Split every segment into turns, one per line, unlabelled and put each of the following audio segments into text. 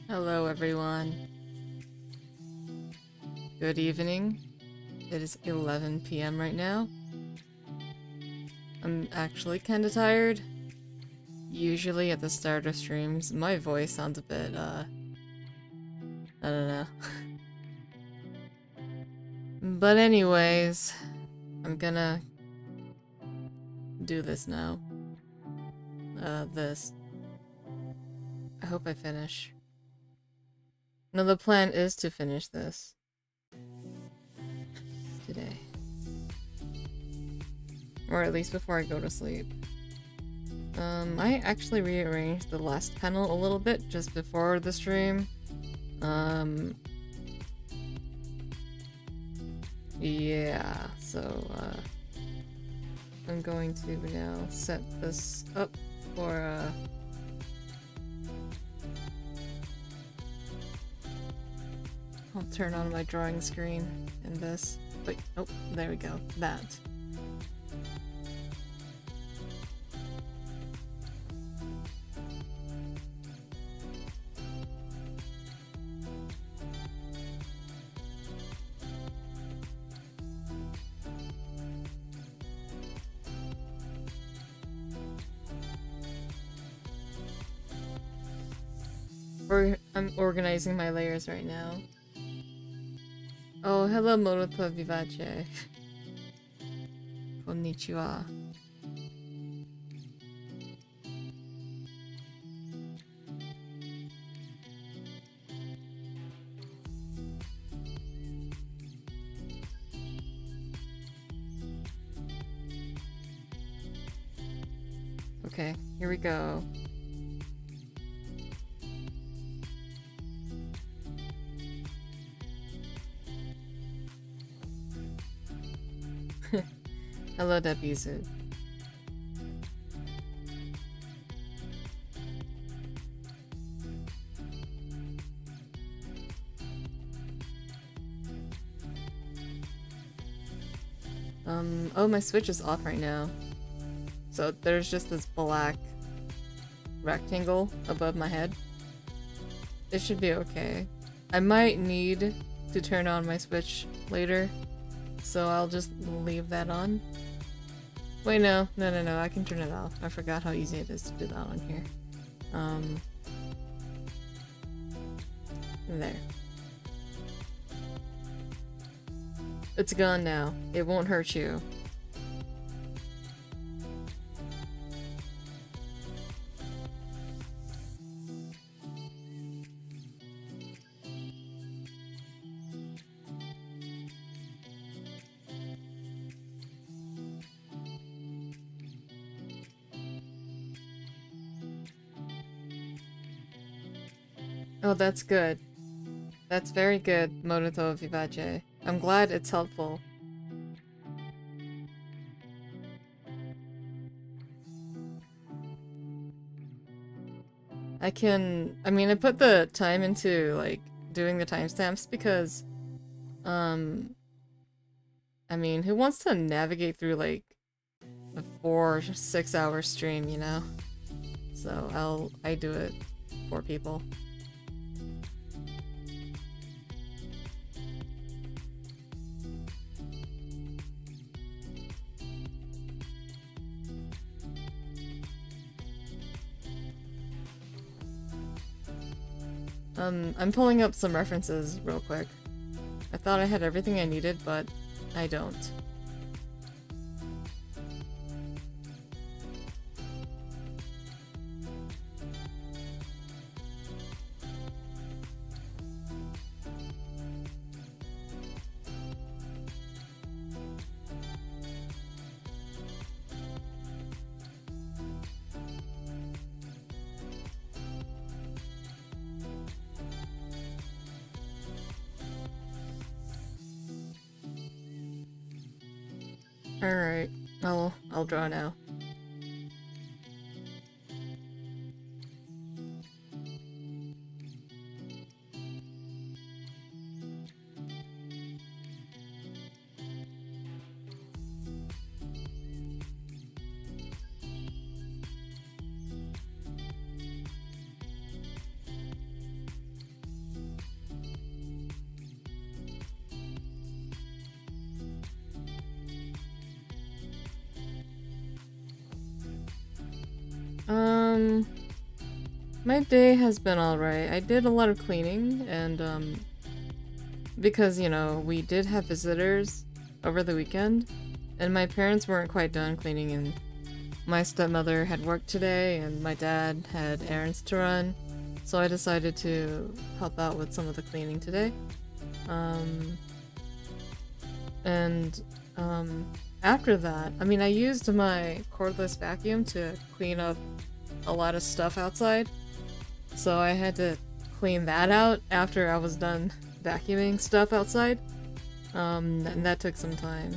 Hello everyone. Good evening. It is 11 p.m. right now. I'm actually kinda tired. Usually at the start of streams, my voice sounds a bit, I don't know. But anyways, I'm gonna do this now. This. I hope I finish. No, the plan is to finish this today. Or at least before I go to sleep. I actually rearranged the last panel a little bit just before the stream. Yeah, so, I'm going to now set this up for, I'll turn on my drawing screen in this. Wait, oh, there we go. That. I'm organizing my layers right now. Oh, hello, Moruto Vivace. Konnichiwa. Okay, here we go. Hello, Debizu. Oh, my switch is off right now. So there's just this black rectangle above my head. It should be okay. I might need to turn on my switch later, so I'll just leave that on. Wait, no, I can turn it off. I forgot how easy it is to do that on here. There. It's gone now. It won't hurt you. Oh, that's good. That's very good, Moruto Vivace. I'm glad it's helpful. I mean, I put the time into, like, doing the timestamps because, I mean, who wants to navigate through, like, a 4-6 hour stream, you know? So I do it for people. I'm pulling up some references real quick. I thought I had everything I needed, but I don't. Alright, I'll draw now. My day has been alright. I did a lot of cleaning, and, because, you know, we did have visitors over the weekend, and my parents weren't quite done cleaning, and my stepmother had work today, and my dad had errands to run, so I decided to help out with some of the cleaning today. After that, I mean, I used my cordless vacuum to clean up a lot of stuff outside, so I had to clean that out after I was done vacuuming stuff outside, and that took some time.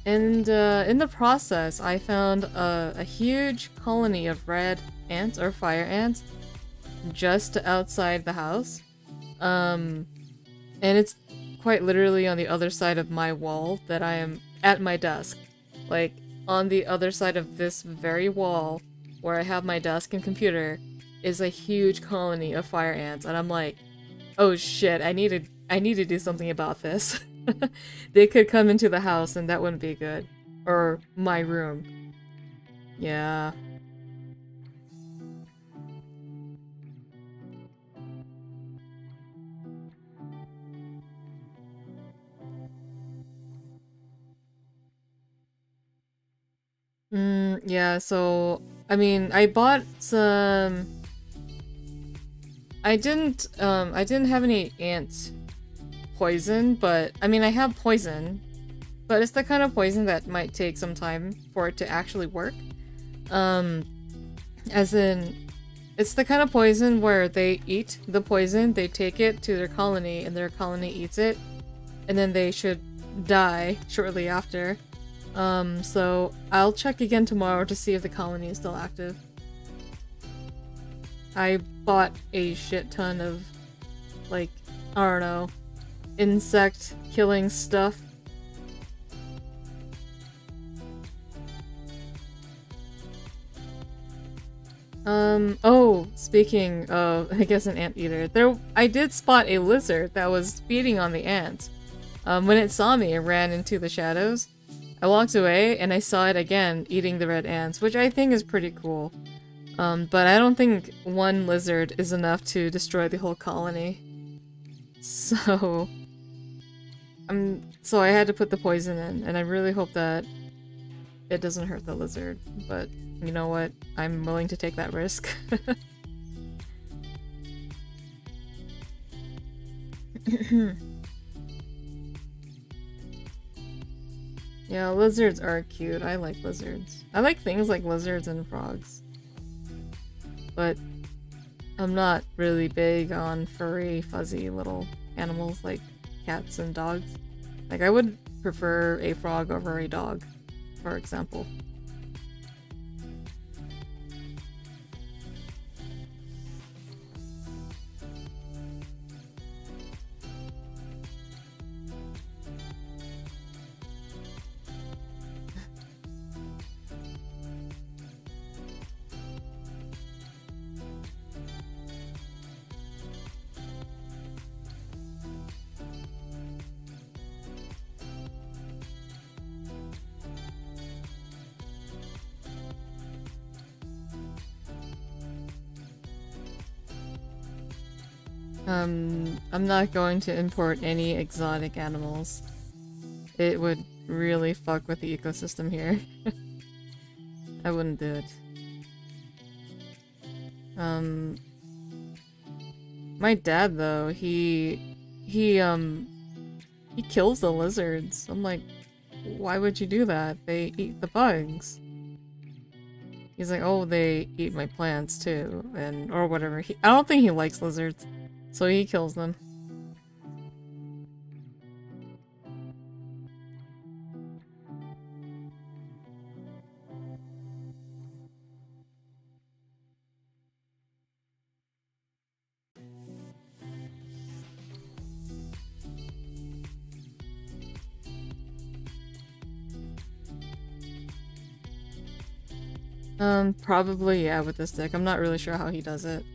And in the process, I found a huge colony of red ants, or fire ants, just outside the house. And it's quite literally on the other side of my wall that I am at my desk. Like, on the other side of this very wall, where I have my desk and computer, is a huge colony of fire ants, and I'm like, oh shit, I need to do something about this. They could come into the house and that wouldn't be good. Or my room. Yeah. Yeah, so I mean, I bought some. I didn't have any ant poison, but I mean, I have poison, but it's the kind of poison that might take some time for it to actually work. As in, it's the kind of poison where they eat the poison, they take it to their colony, and their colony eats it, and then they should die shortly after. So I'll check again tomorrow to see if the colony is still active. I bought a shit ton of, like, I don't know, insect killing stuff. Oh, speaking of, I guess, an anteater, I did spot a lizard that was feeding on the ants. When it saw me, it ran into the shadows. I walked away, and I saw it again, eating the red ants, which I think is pretty cool. But I don't think one lizard is enough to destroy the whole colony. So I had to put the poison in, and I really hope that it doesn't hurt the lizard. But you know what? I'm willing to take that risk. Yeah, lizards are cute. I like lizards. I like things like lizards and frogs. But I'm not really big on furry, fuzzy little animals like cats and dogs. Like, I would prefer a frog over a dog, for example. I'm not going to import any exotic animals. It would really fuck with the ecosystem here. I wouldn't do it. My dad though, he kills the lizards. I'm like, why would you do that? They eat the bugs. He's like, oh, they eat my plants too, and or whatever. I don't think he likes lizards, so he kills them. Probably, yeah, with this deck. I'm not really sure how he does it.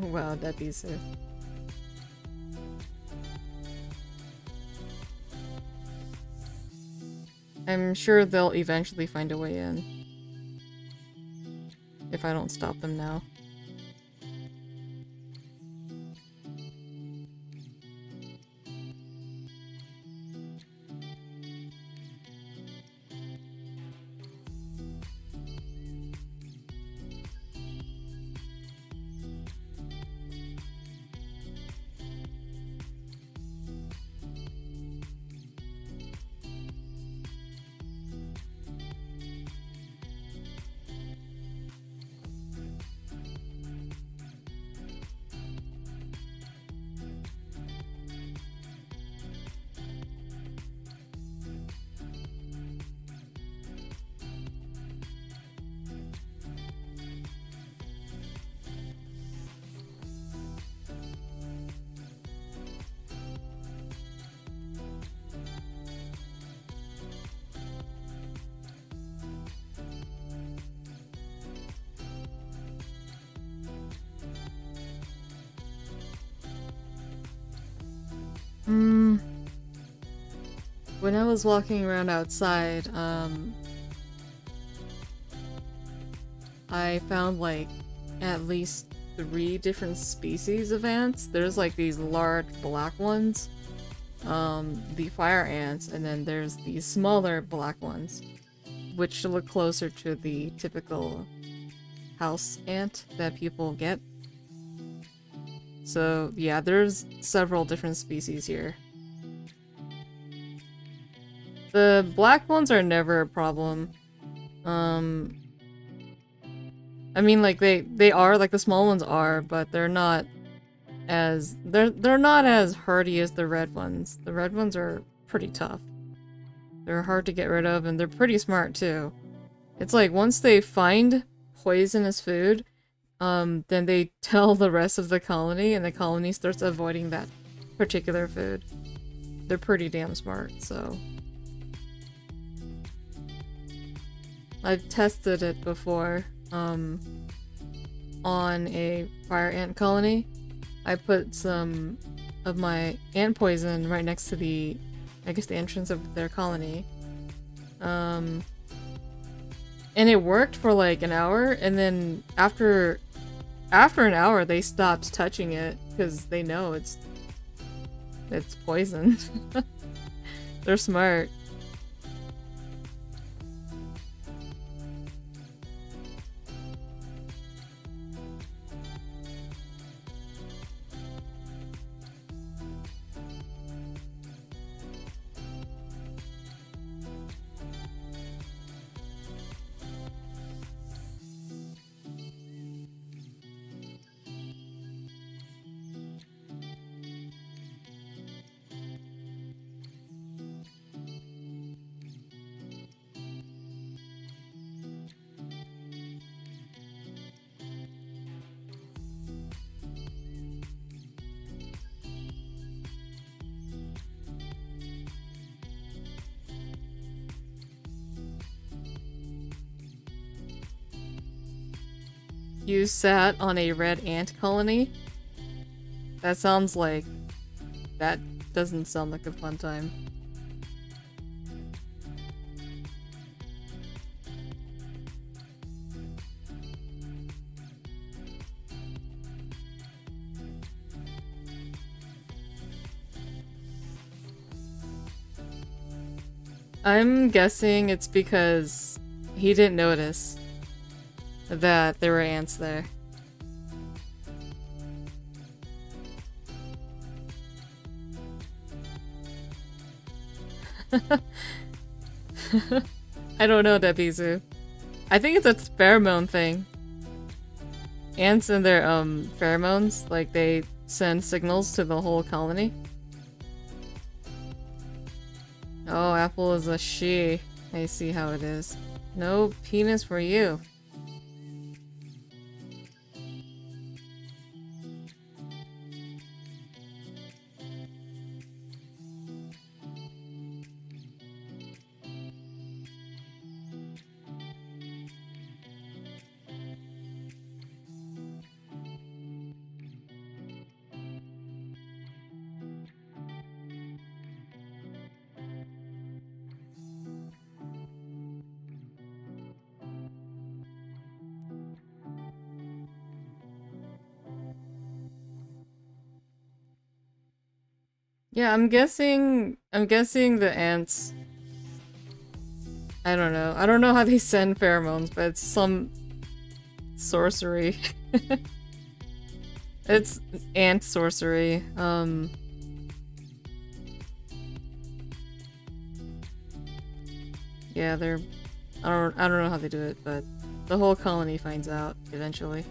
Wow, that'd be so. I'm sure they'll eventually find a way in. If I don't stop them now. When I was walking around outside, I found like at least 3 different species of ants. There's like these large black ones, the fire ants, and then there's these smaller black ones, which look closer to the typical house ant that people get. So yeah, there's several different species here. The black ones are never a problem. I mean, like they are, like the small ones are, but they're not as they're not as hardy as the red ones. The red ones are pretty tough. They're hard to get rid of, and they're pretty smart too. It's like once they find poisonous food, then they tell the rest of the colony, and the colony starts avoiding that particular food. They're pretty damn smart, so. I've tested it before, on a fire ant colony. I put some of my ant poison right next to the, I guess, the entrance of their colony. And it worked for like an hour, and then after an hour they stopped touching it because they know it's poison. They're smart. You sat on a red ant colony? That sounds like... That doesn't sound like a fun time. I'm guessing it's because he didn't notice that there were ants there. I don't know, Debizu. I think it's a pheromone thing. Ants and their pheromones, like they send signals to the whole colony. Oh, Apple is a she. I see how it is. No penis for you. Yeah, I'm guessing the ants. I don't know. I don't know how they send pheromones, but it's some sorcery. It's ant sorcery. Yeah, they're I don't know how they do it, but the whole colony finds out eventually.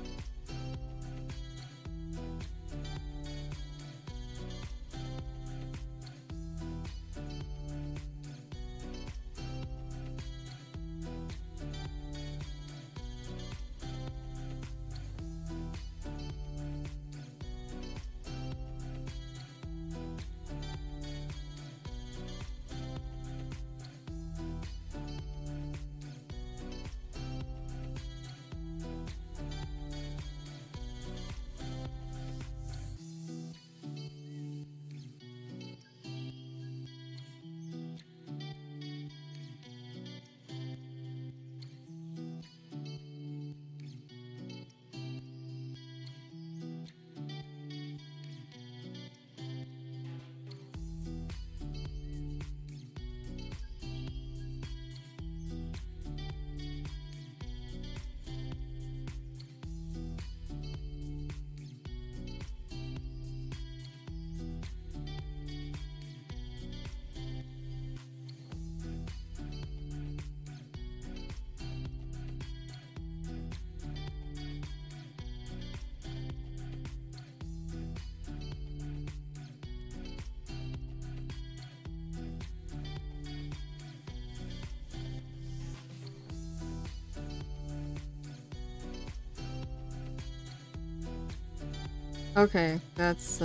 Okay, that's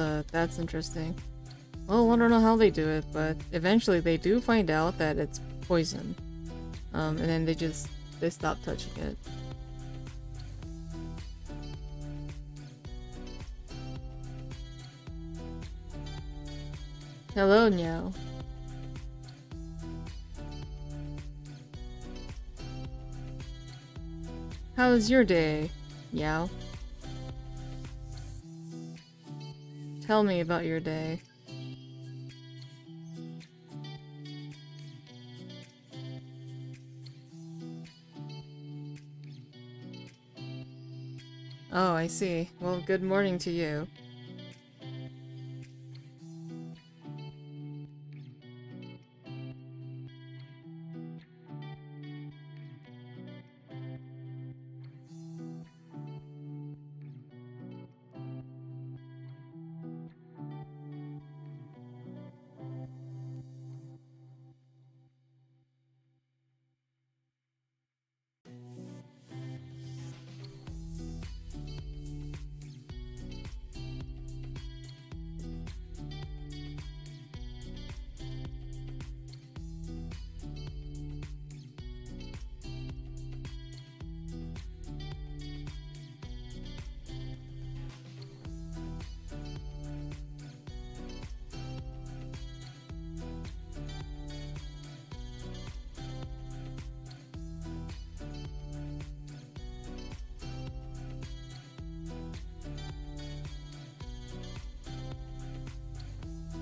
interesting. Well, I don't know how they do it, but eventually they do find out that it's poison. And then they stop touching it. Hello, Meow. How was your day, Meow? Tell me about your day. Oh, I see. Well, good morning to you.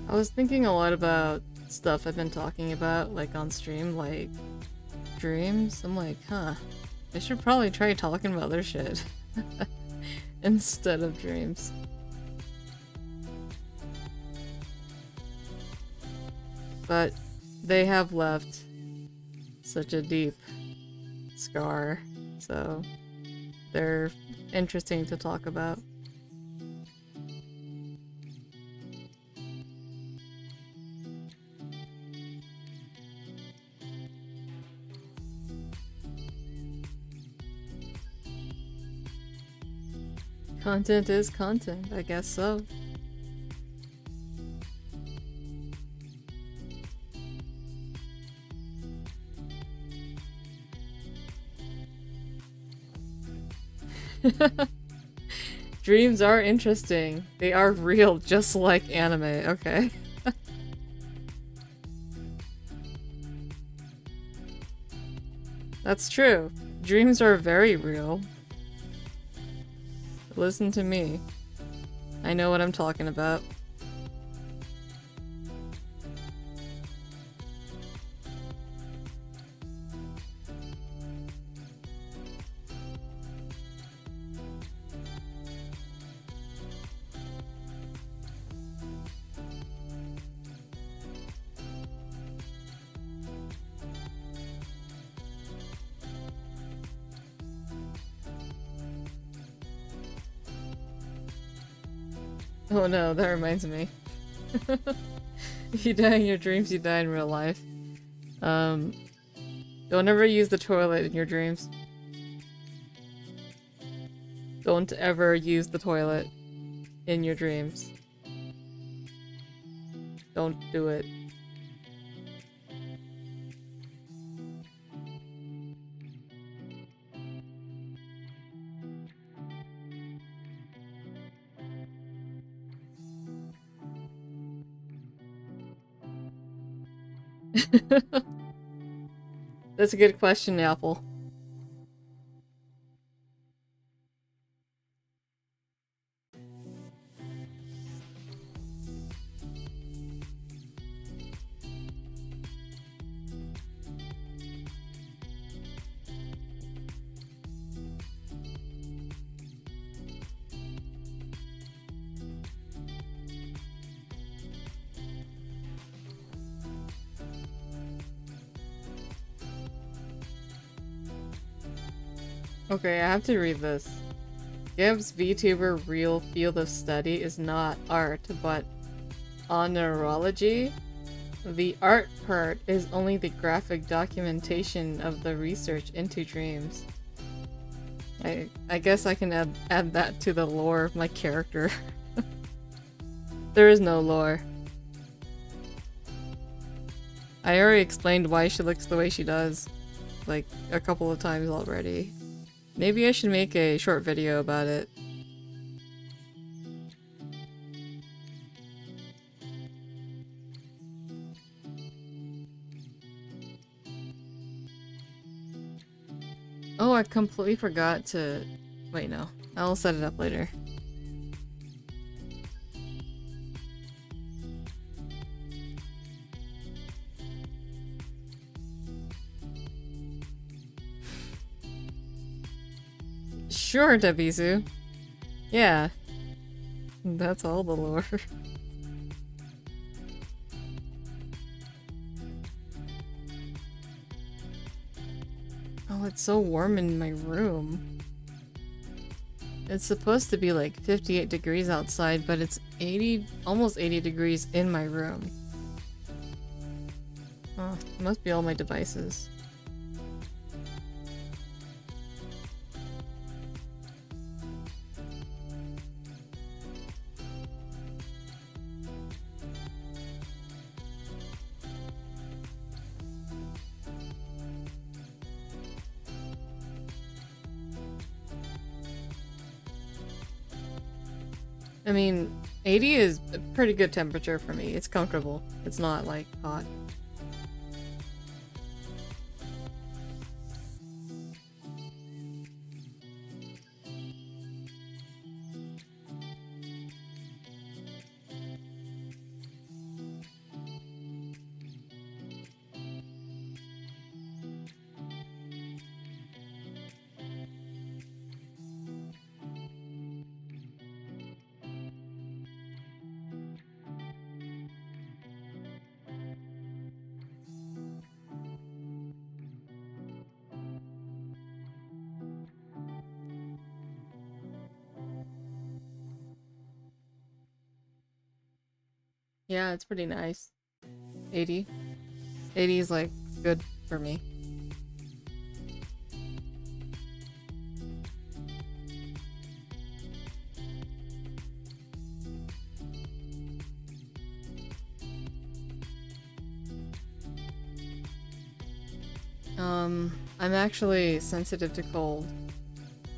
I was thinking a lot about stuff I've been talking about, like on stream, like dreams. I'm like, huh, I should probably try talking about other shit instead of dreams. But they have left such a deep scar, so they're interesting to talk about. Content is content, I guess so. Dreams are interesting. They are real, just like anime, okay. That's true. Dreams are very real. Listen to me. I know what I'm talking about. Oh no, that reminds me. If you die in your dreams, you die in real life. Don't ever use the toilet in your dreams. Don't ever use the toilet in your dreams. Don't do it. That's a good question, Apple. Okay, I have to read this. Gibbs VTuber real field of study is not art, but onerology. The art part is only the graphic documentation of the research into dreams. I guess I can add that to the lore of my character. There is no lore. I already explained why she looks the way she does, like, a couple of times already. Maybe I should make a short video about it. Oh, I completely forgot to... Wait, no. I'll set it up later. Sure, Debizu. Yeah. That's all the lore. Oh, it's so warm in my room. It's supposed to be like 58 degrees outside, but it's 80, almost 80 degrees in my room. Oh, it must be all my devices. I mean, 80 is a pretty good temperature for me. It's comfortable. It's not, like, hot. Yeah, it's pretty nice. 80. 80 is like good for me. I'm actually sensitive to cold.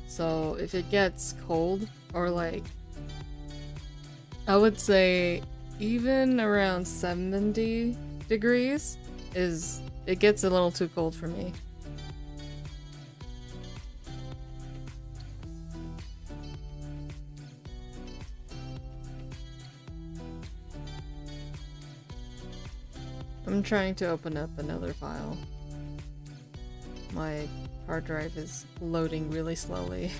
So if it gets cold, or like, I would say even around 70 degrees it gets a little too cold for me. I'm trying to open up another file. My hard drive is loading really slowly.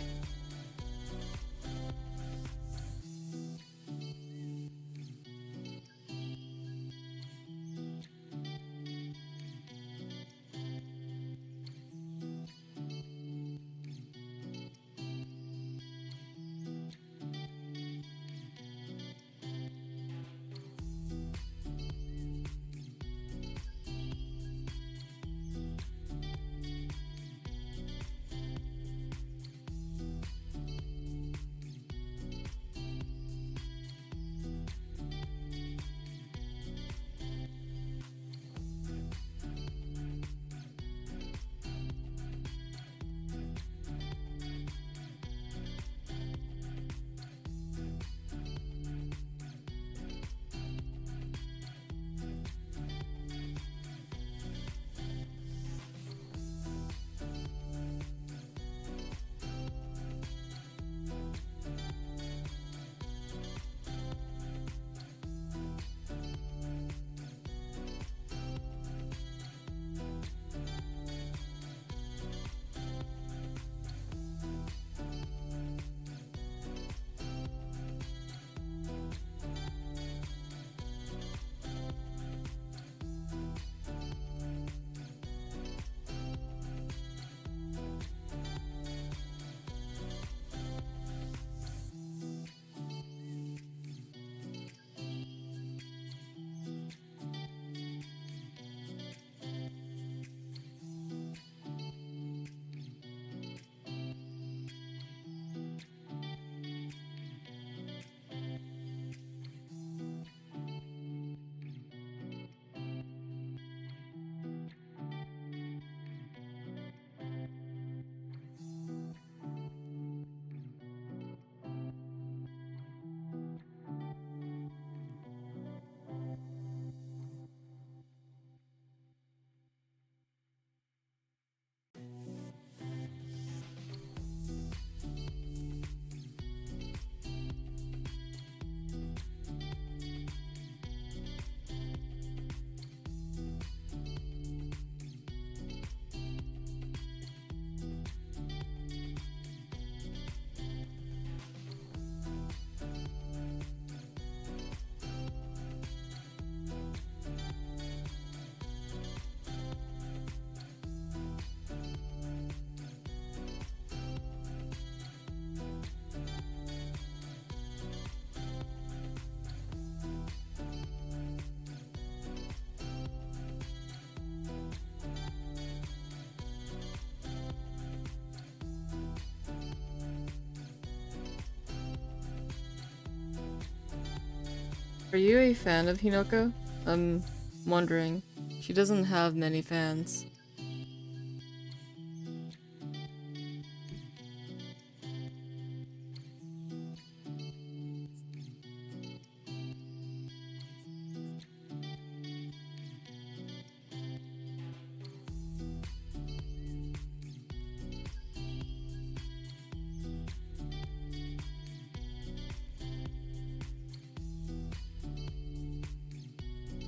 Are you a fan of Hinoka? I'm wondering. She doesn't have many fans.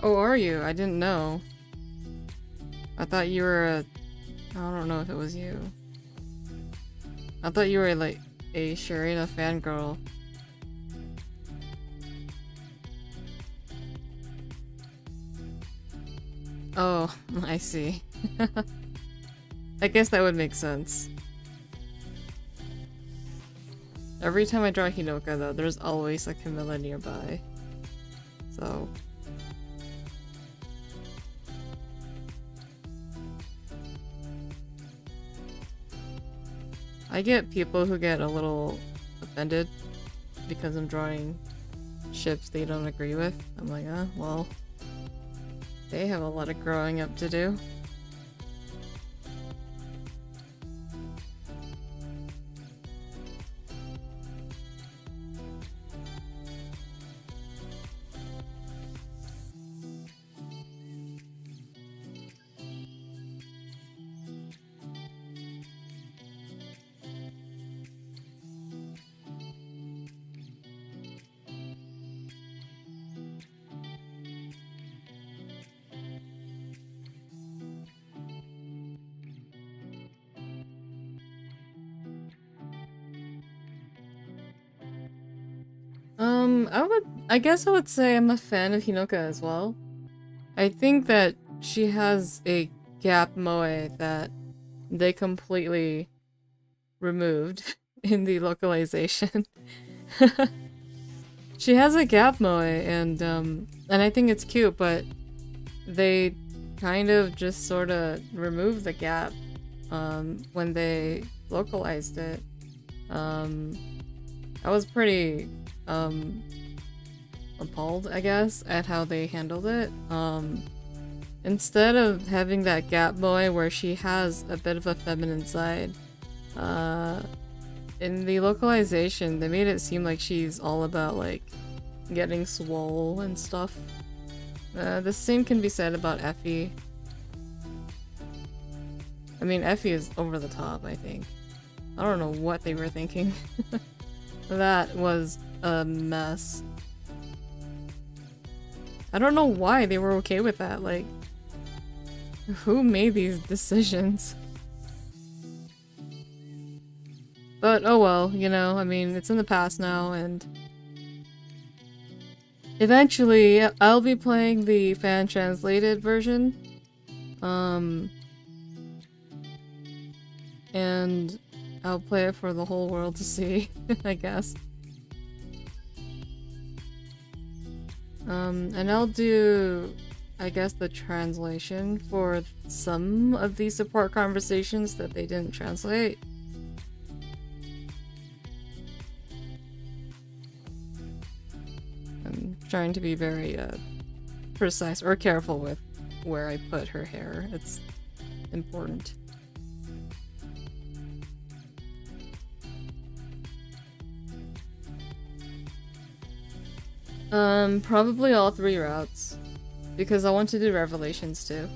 Oh, are you? I didn't know. I thought you were a... I don't know if it was you. I thought you were like a Sharina fangirl. Oh, I see. I guess that would make sense. Every time I draw Hinoka though, there's always a Camilla nearby. So... I get people who get a little offended because I'm drawing ships they don't agree with. I'm like, well, they have a lot of growing up to do. I guess I would say I'm a fan of Hinoka as well. I think that she has a gap moe that they completely removed in the localization. She has a gap moe and I think it's cute, but they kind of just sort of removed the gap when they localized it. I was pretty appalled, I guess, at how they handled it. Instead of having that gap moe where she has a bit of a feminine side, in the localization, they made it seem like she's all about, like, getting swole and stuff. The same can be said about Effie. I mean, Effie is over the top, I think. I don't know what they were thinking. That was a mess. I don't know why they were okay with that, like... Who made these decisions? But oh well, you know, I mean, it's in the past now, and... Eventually, I'll be playing the fan-translated version. And I'll play it for the whole world to see, I guess. And I'll do, I guess, the translation for some of these support conversations that they didn't translate. I'm trying to be very precise or careful with where I put her hair. It's important. Probably all 3 routes. Because I want to do Revelations too.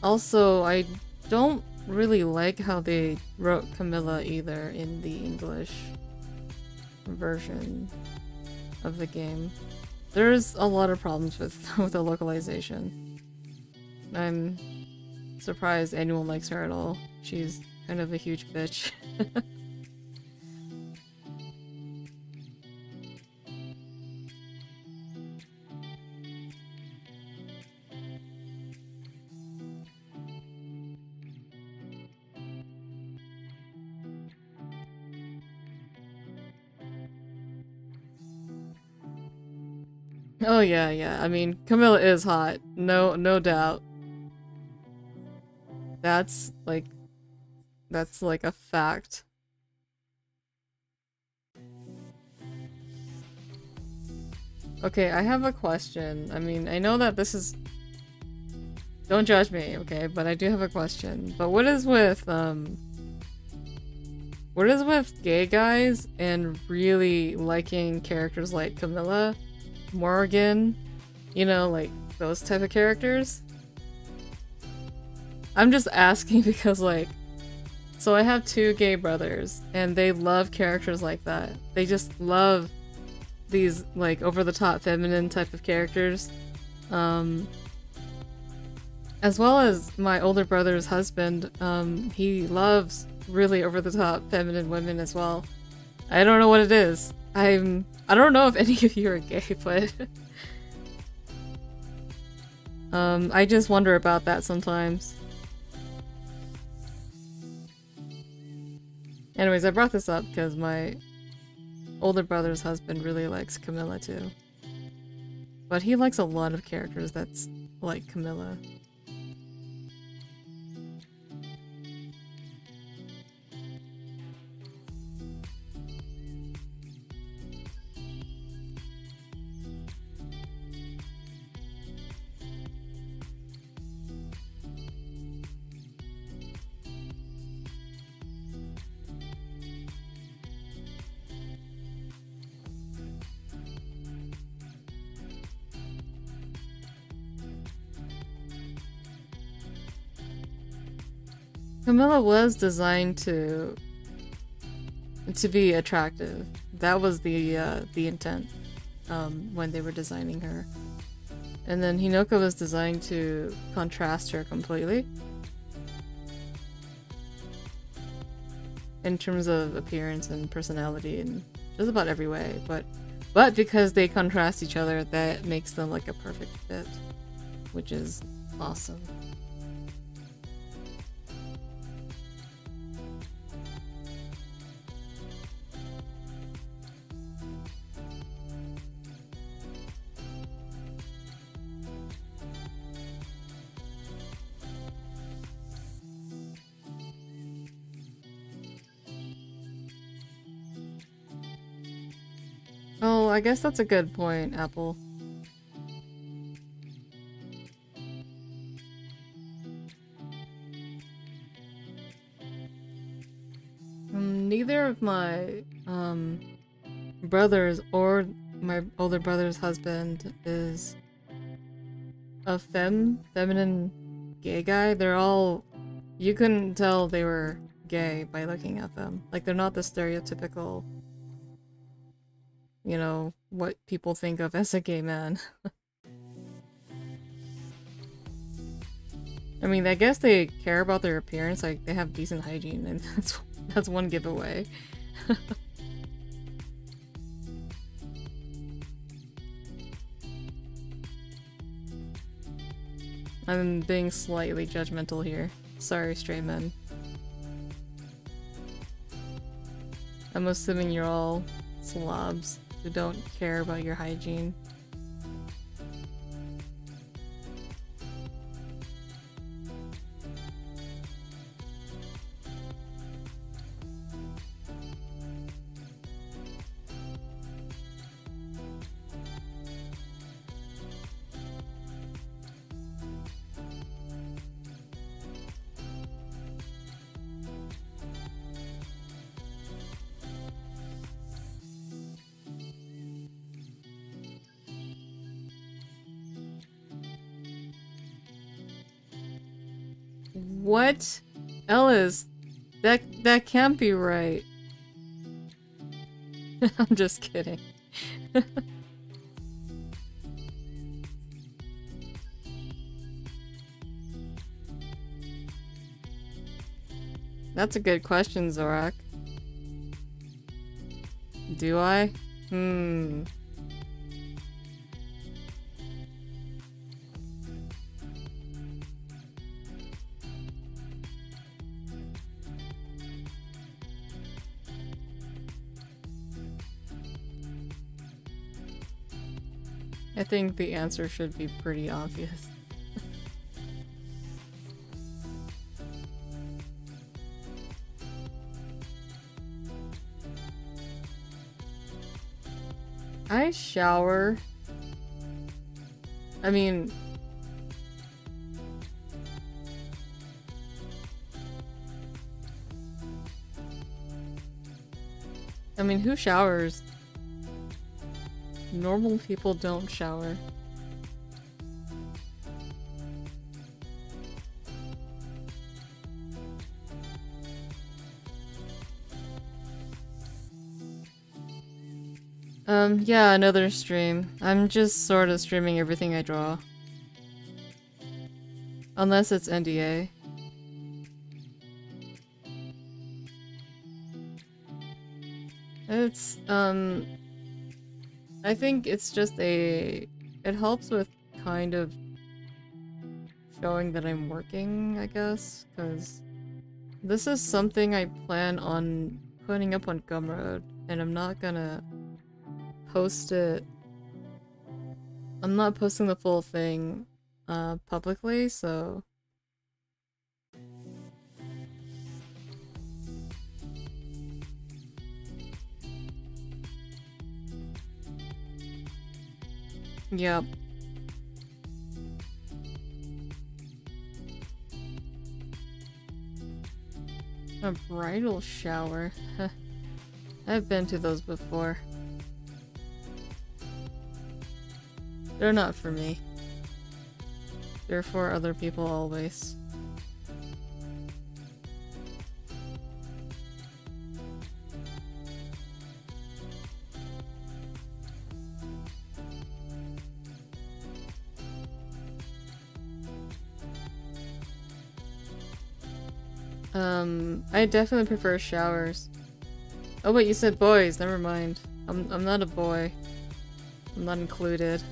Also, I don't really like how they wrote Camilla either in the English version of the game. There's a lot of problems with the localization. I'm surprised anyone likes her at all. She's kind of a huge bitch. Oh yeah, yeah. I mean, Camilla is hot. No doubt. That's like a fact. Okay, I have a question. I mean, I know that this is... Don't judge me, okay? But I do have a question. But what is with gay guys and really liking characters like Camilla, Morgan, you know, like those type of characters? I'm just asking because, like, so I have two gay brothers and they love characters like that. They just love these, like, over-the-top feminine type of characters. As well as my older brother's husband, he loves really over-the-top feminine women as well. I don't know what it is. I don't know if any of you are gay, but I just wonder about that sometimes. Anyways, I brought this up because my older brother's husband really likes Camilla too. But he likes a lot of characters that's like Camilla. Camilla was designed to be attractive. That was the intent when they were designing her. And then Hinoka was designed to contrast her completely. In terms of appearance and personality and just about every way, but because they contrast each other, that makes them like a perfect fit, which is awesome. Oh, I guess that's a good point, Apple. Neither of my brothers or my older brother's husband is a feminine gay guy. They're all... You couldn't tell they were gay by looking at them. Like, they're not the stereotypical, you know, what people think of as a gay man. I mean, I guess they care about their appearance, like they have decent hygiene, and that's one giveaway. I'm being slightly judgmental here. Sorry, straight men. I'm assuming you're all slobs who don't care about your hygiene. What? Ellis, that can't be right. I'm just kidding. That's a good question, Zorak. Do I? I think the answer should be pretty obvious. I shower. I mean... who showers? Normal people don't shower. Yeah, another stream. I'm just sort of streaming everything I draw. Unless it's NDA. It's, I think it's just it helps with kind of showing that I'm working, I guess, because this is something I plan on putting up on Gumroad, and I'm not gonna post it. I'm not posting the full thing, publicly, so... Yep. A bridal shower. I've been to those before. They're not for me. They're for other people always. I definitely prefer showers. Oh wait, you said boys, never mind. I'm not a boy. I'm not included.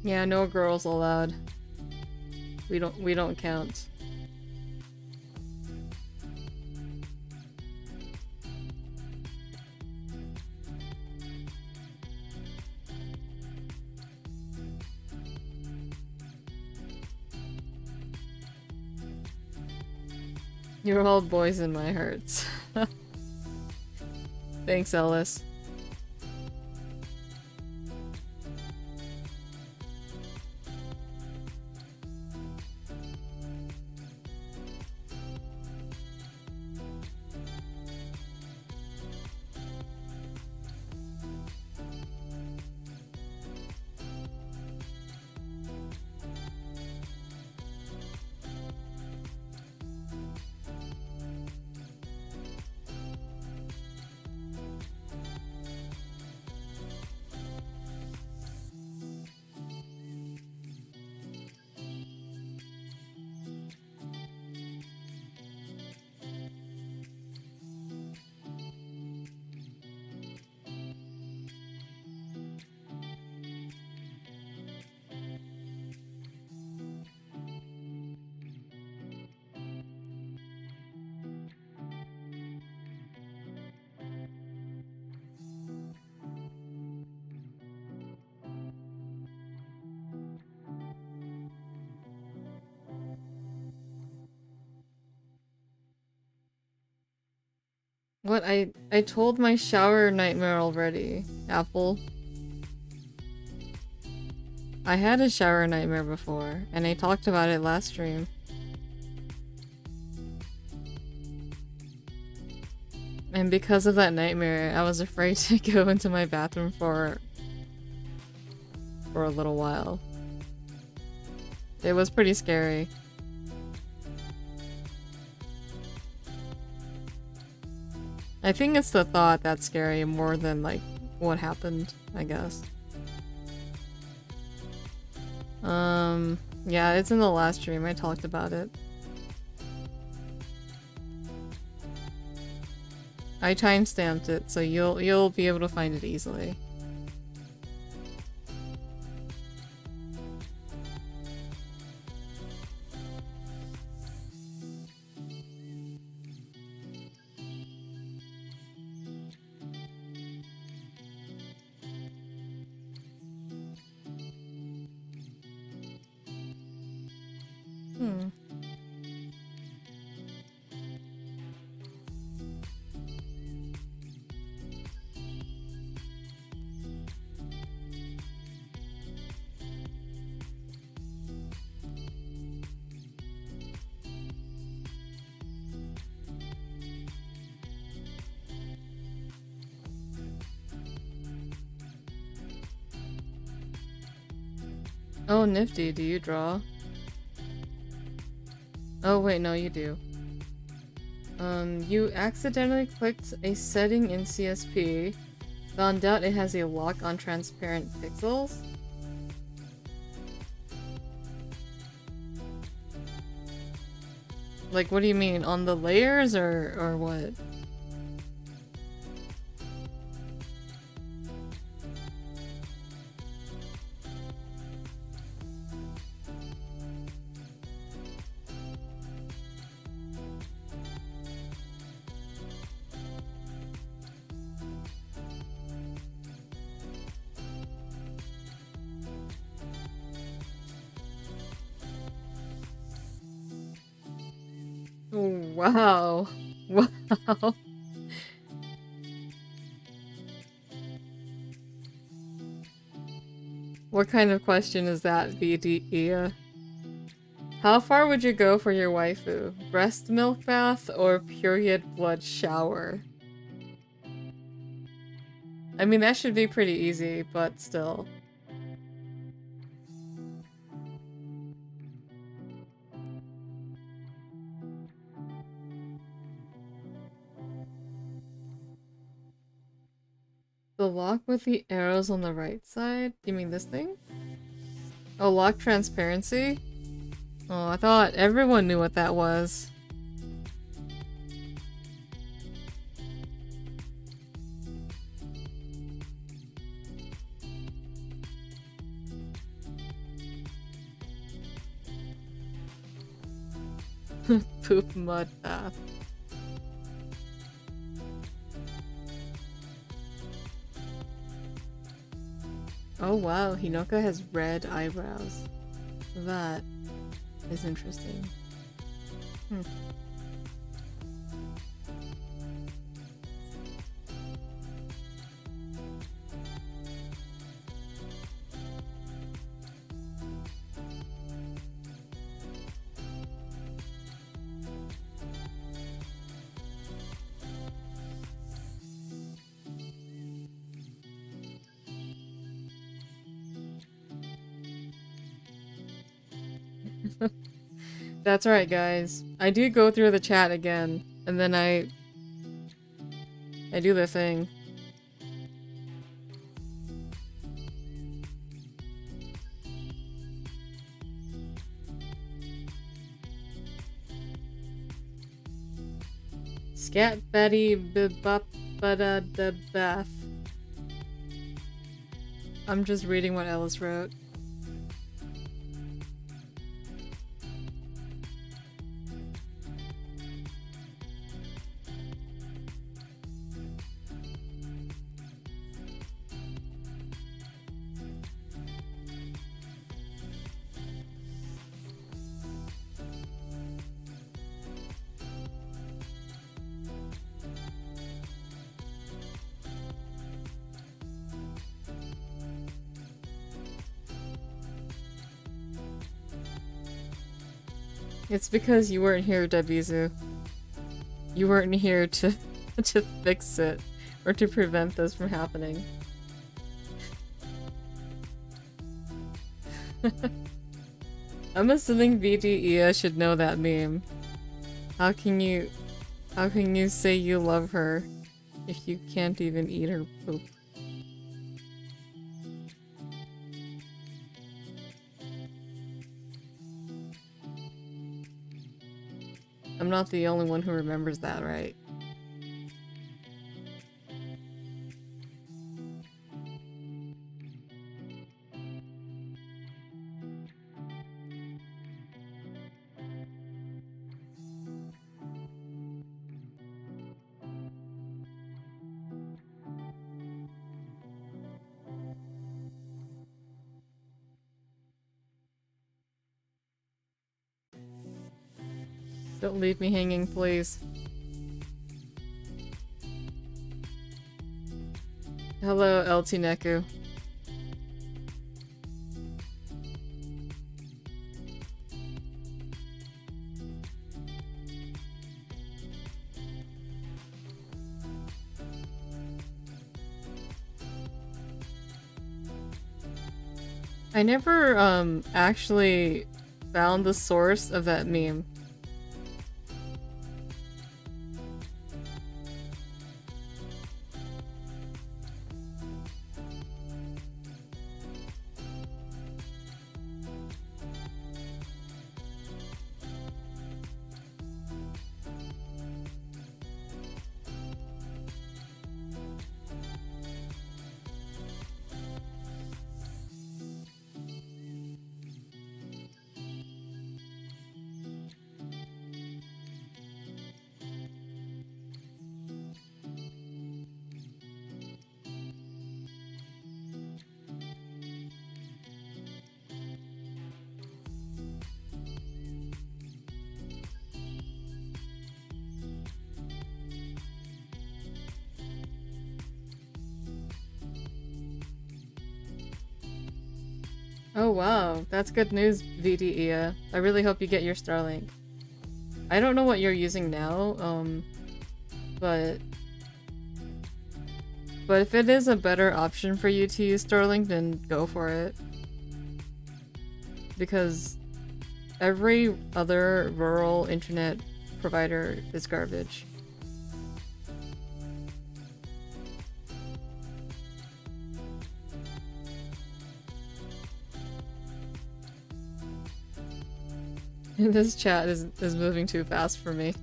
Yeah, no girls allowed. We don't count. You're all boys in my hearts. Thanks, Ellis. What? I told my shower nightmare already, Apple. I had a shower nightmare before, and I talked about it last stream. And because of that nightmare, I was afraid to go into my bathroom for a little while. It was pretty scary. I think it's the thought that's scary more than, like, what happened, I guess. Yeah, it's in the last stream. I talked about it. I timestamped it, so you'll be able to find it easily. Oh, nifty. Do you draw? Oh, wait, no, you do. You accidentally clicked a setting in CSP, found out it has a lock on transparent pixels? Like, what do you mean? On the layers or what? Wow. Wow. What kind of question is that, VDE? How far would you go for your waifu? Breast milk bath or period blood shower? I mean, that should be pretty easy, but still. The lock with the arrows on the right side? You mean this thing? Oh, lock transparency? Oh, I thought everyone knew what that was. Poop mud bath. Oh wow, Hinoka has red eyebrows. That is interesting. That's right, guys. I do go through the chat again, and then I do the thing. Scat Betty Bibop Bada the Bath. I'm just reading what Ellis wrote. It's because you weren't here, Debizu. You weren't here to to fix it or to prevent this from happening. I'm assuming VDEA should know that meme. How can you say you love her if you can't even eat her poop? I'm not the only one who remembers that, right? Don't leave me hanging, please. Hello, LT Neku. I never, actually found the source of that meme. Oh wow, that's good news, VDEA. I really hope you get your Starlink. I don't know what you're using now, but if it is a better option for you to use Starlink, then go for it. Because every other rural internet provider is garbage. This chat is moving too fast for me.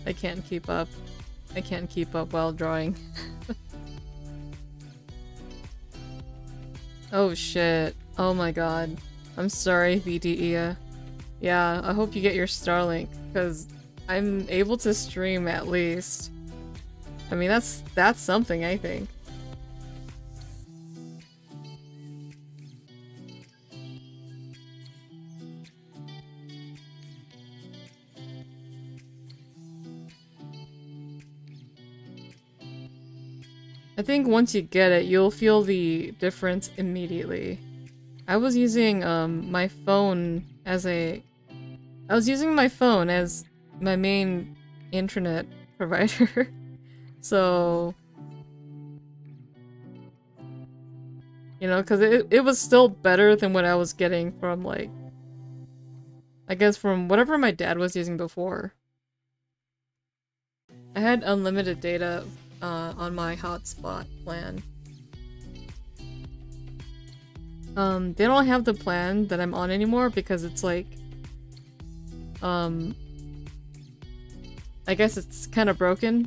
I can't keep up. I can't keep up while drawing. Oh shit. Oh my god. I'm sorry, VDEA. Yeah, I hope you get your Starlink, because I'm able to stream at least. I mean, that's something, I think. I think once you get it, you'll feel the difference immediately. I was using my phone as I was using my phone as my main internet provider. So, you know, because it was still better than what I was getting from, like, I guess from whatever my dad was using before. I had unlimited data on my hotspot plan. They don't have the plan that I'm on anymore because it's like, I guess it's kind of broken.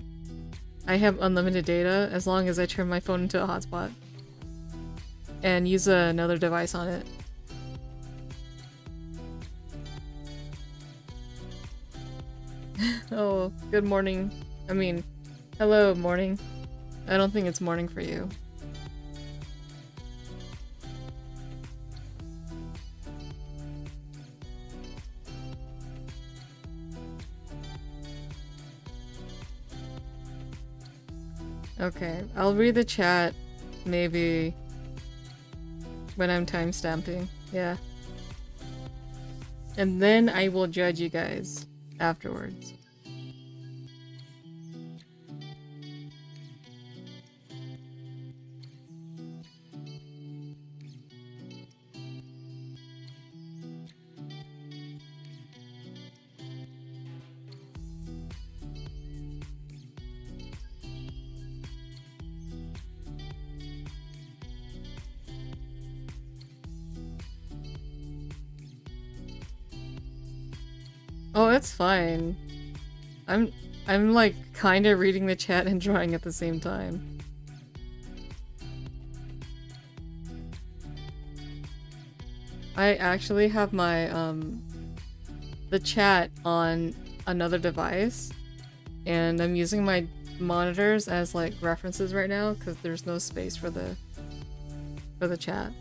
I have unlimited data as long as I turn my phone into a hotspot and use another device on it. Oh, good morning. I mean, hello, morning. I don't think it's morning for you. Okay, I'll read the chat maybe when I'm timestamping. Yeah. And then I will judge you guys afterwards. Oh, it's fine. I'm like kinda reading the chat and drawing at the same time. I actually have my the chat on another device, and I'm using my monitors as like references right now because there's no space for the chat.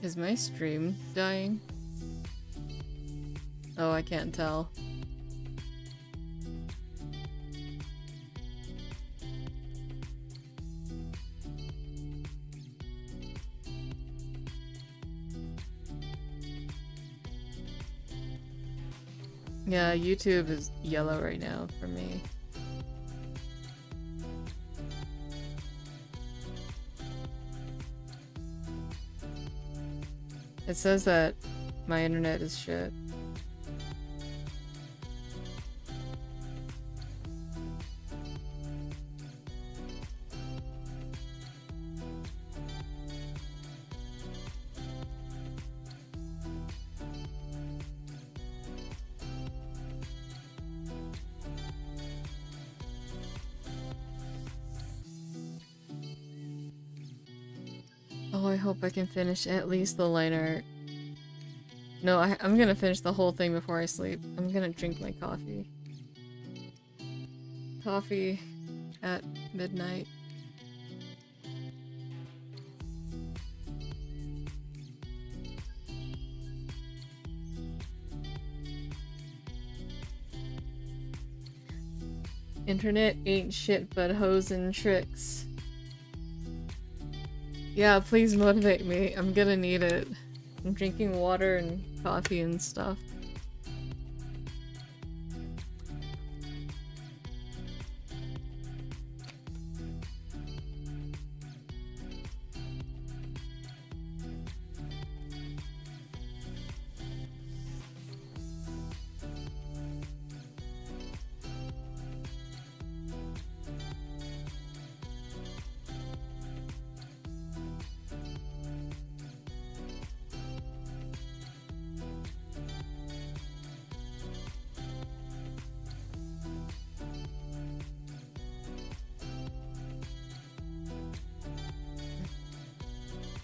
Is my stream dying? Oh, I can't tell. Yeah, YouTube is yellow right now for me. It says that my internet is shit. Oh, I hope I can finish at least the Lineart. No, I'm gonna finish the whole thing before I sleep. I'm gonna drink my coffee. Coffee at midnight. Internet ain't shit but hoes and tricks. Yeah, please motivate me. I'm gonna need it. I'm drinking water and coffee and stuff.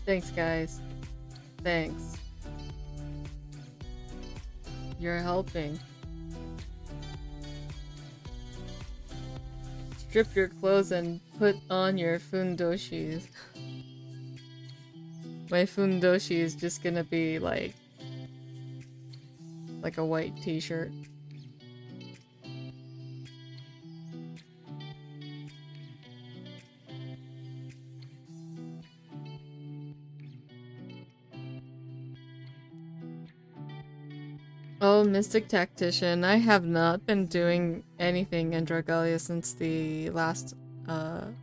Thanks, guys. Thanks. You're helping. Strip your clothes and put on your fundoshis. My fundoshi is just gonna be like a white t-shirt. Oh, Mystic Tactician. I have not been doing anything in Dragalia since the last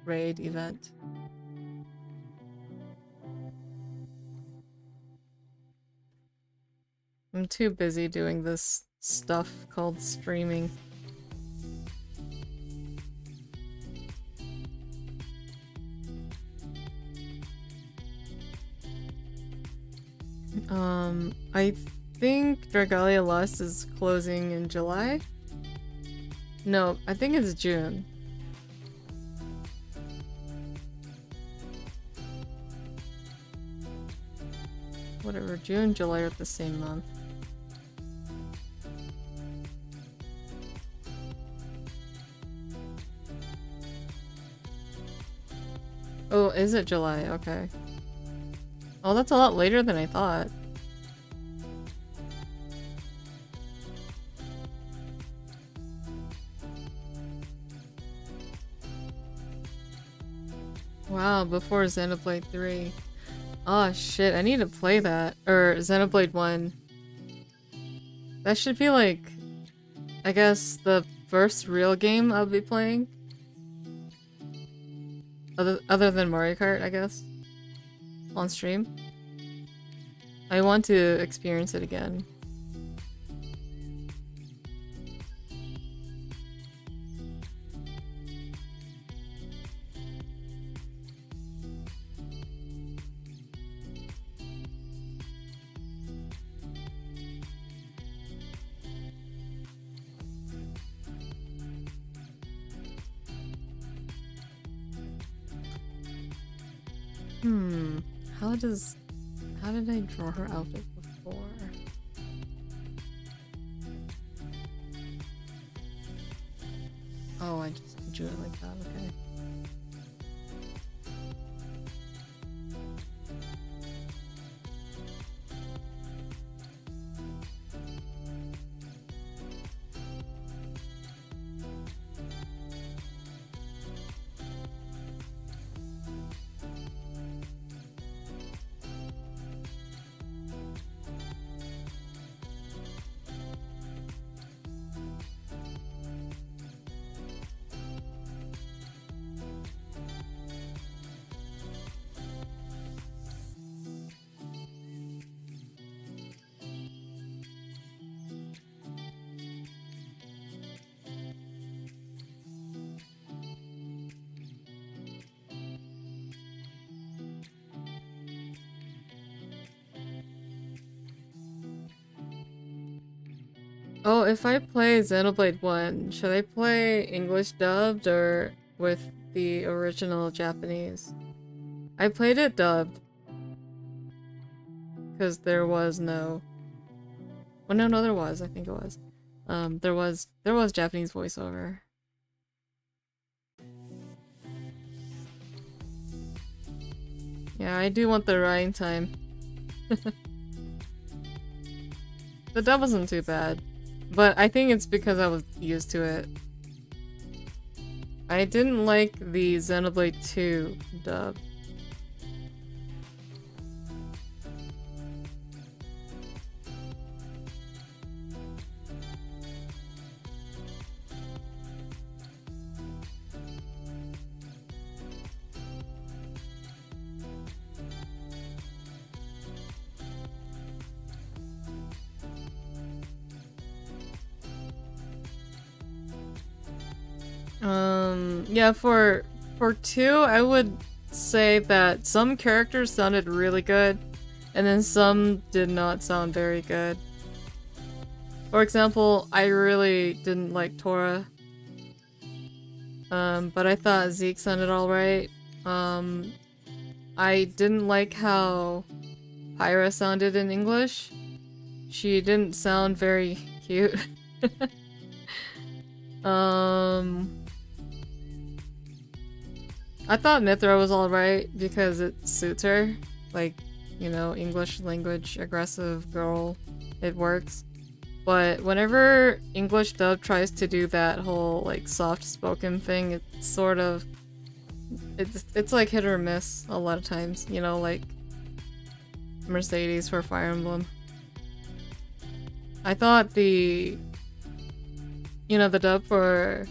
raid event. I'm too busy doing this stuff called streaming. I think Dragalia Lust is closing in July. No, I think it's June. Whatever, June, July are the same month. Oh, is it July? Okay. Oh, that's a lot later than I thought. Wow, before Xenoblade 3. Oh shit, I need to play that. Or Xenoblade 1. That should be like, I guess, the first real game I'll be playing. Other than Mario Kart, I guess. On stream. I want to experience it again. How did I draw her outfit before? Oh, I just drew it like that, okay. Oh, if I play Xenoblade 1, should I play English dubbed or with the original Japanese? I played it dubbed. Because there was no... Well, no, there was. I think it was. There was Japanese voiceover. Yeah, I do want the writing time. The dub wasn't too bad. But I think it's because I was used to it. I didn't like the Xenoblade 2 dub. Yeah, for 2, I would say that some characters sounded really good, and then some did not sound very good. For example, I really didn't like Tora. But I thought Zeke sounded alright. I didn't like how Pyra sounded in English. She didn't sound very cute. I thought Mithra was alright because it suits her. Like, you know, English language, aggressive girl, it works. But whenever English dub tries to do that whole, like, soft-spoken thing, it's sort of... It's like hit or miss a lot of times, you know, like Mercedes for Fire Emblem. I thought the... You know, the dub for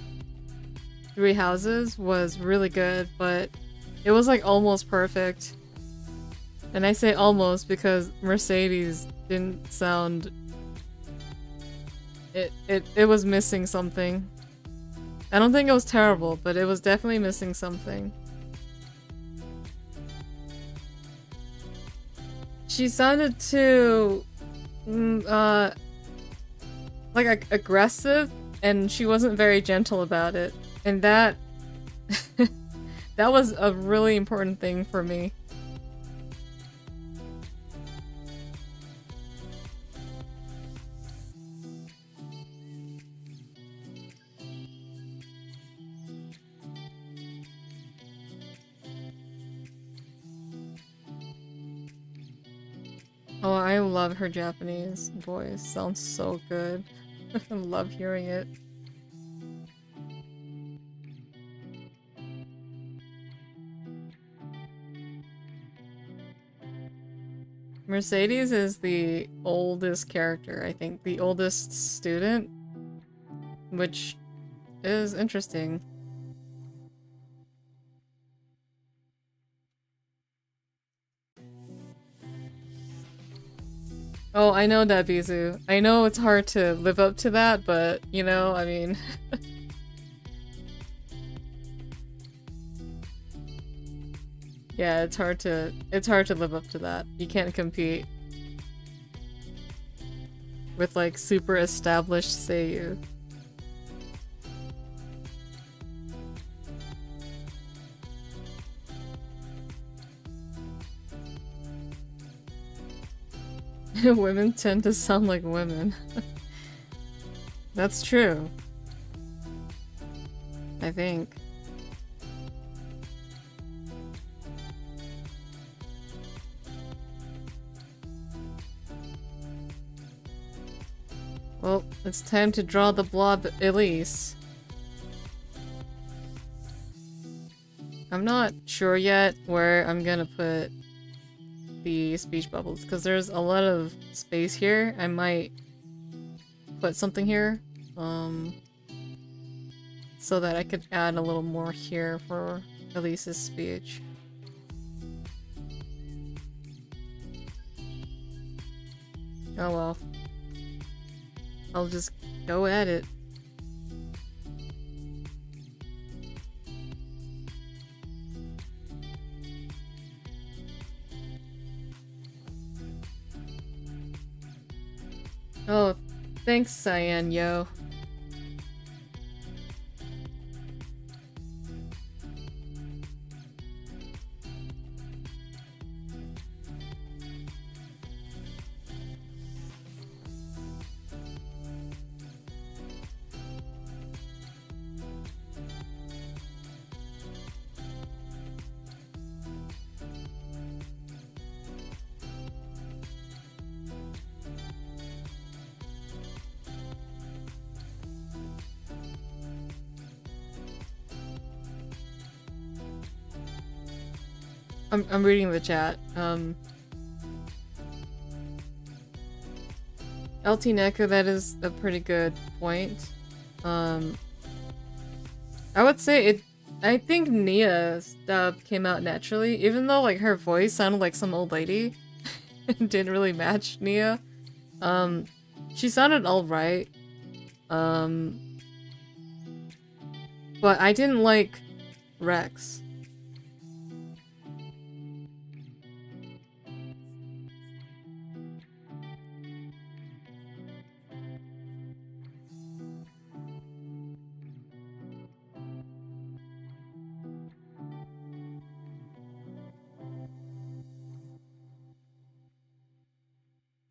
Three Houses was really good, but it was like almost perfect. And I say almost because Mercedes didn't sound... It was missing something. I don't think it was terrible, but it was definitely missing something. She sounded too... like aggressive and she wasn't very gentle about it. And that that was a really important thing for me. Oh, I love her Japanese voice. Sounds so good. I love hearing it. Mercedes is the oldest character, I think. The oldest student. Which is interesting. Oh, I know that, Bizu. I know it's hard to live up to that, but, you know, I mean... yeah, it's hard to live up to that. You can't compete with, like, super established seiyuu. Women tend to sound like women. That's true. I think. Well, it's time to draw the blob Elise. I'm not sure yet where I'm gonna put the speech bubbles, because there's a lot of space here. I might put something here, so that I could add a little more here for Elise's speech. Oh well. I'll just go at it. Oh, thanks, Cyan, yo. I'm reading the chat. LT Neko, that is a pretty good point. I would say it. I think Nia's dub came out naturally, even though like her voice sounded like some old lady. It didn't really match Nia. She sounded alright. But I didn't like Rex.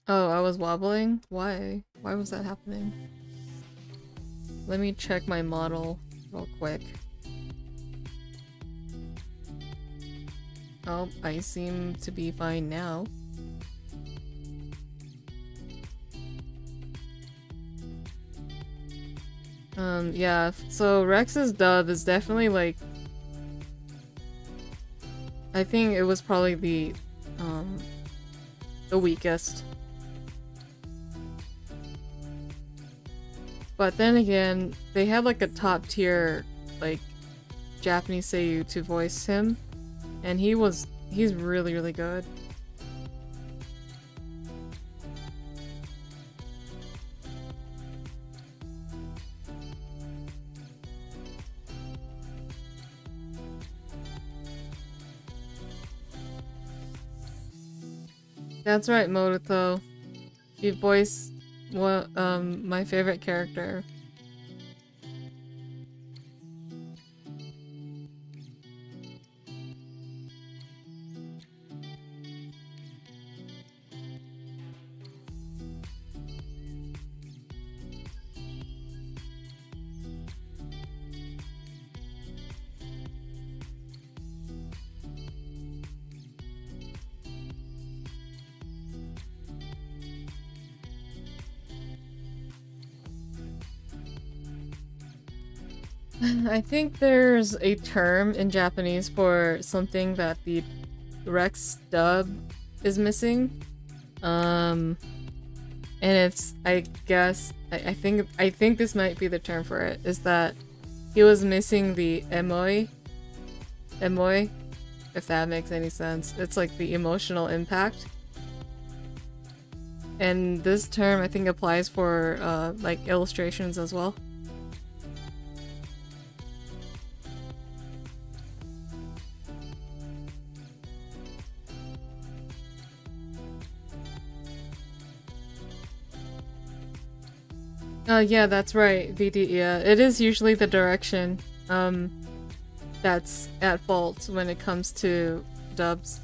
Oh, I was wobbling? Why? Why was that happening? Let me check my model real quick. Oh, I seem to be fine now. Yeah, so Rex's dub is definitely like... I think it was probably the weakest. But then again, they had like a top tier, like, Japanese seiyuu to voice him, and he's really, really good. That's right, Moruto. You voiced my favorite character I think there's a term in Japanese for something that the Rex dub is missing. And it's, I guess, I think this might be the term for it, is that he was missing the emoi, if that makes any sense. It's like the emotional impact. And this term I think applies for like illustrations as well. Yeah, that's right, VD, yeah. It is usually the direction, that's at fault when it comes to dubs.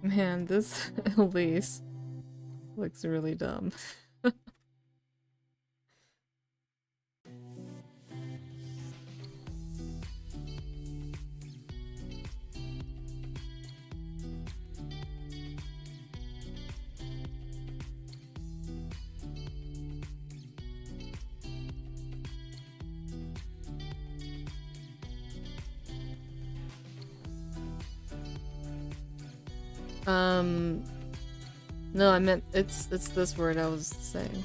Man, this Elise looks really dumb. No, I meant it's this word I was saying.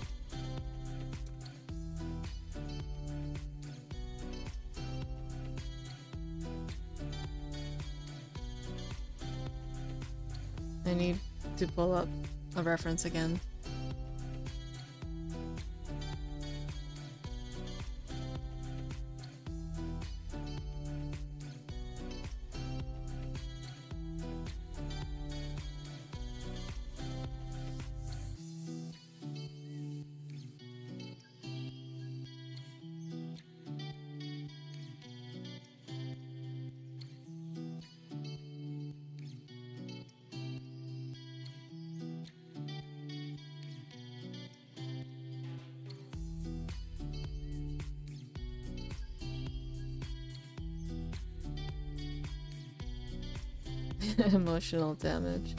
I need to pull up a reference again. Emotional damage.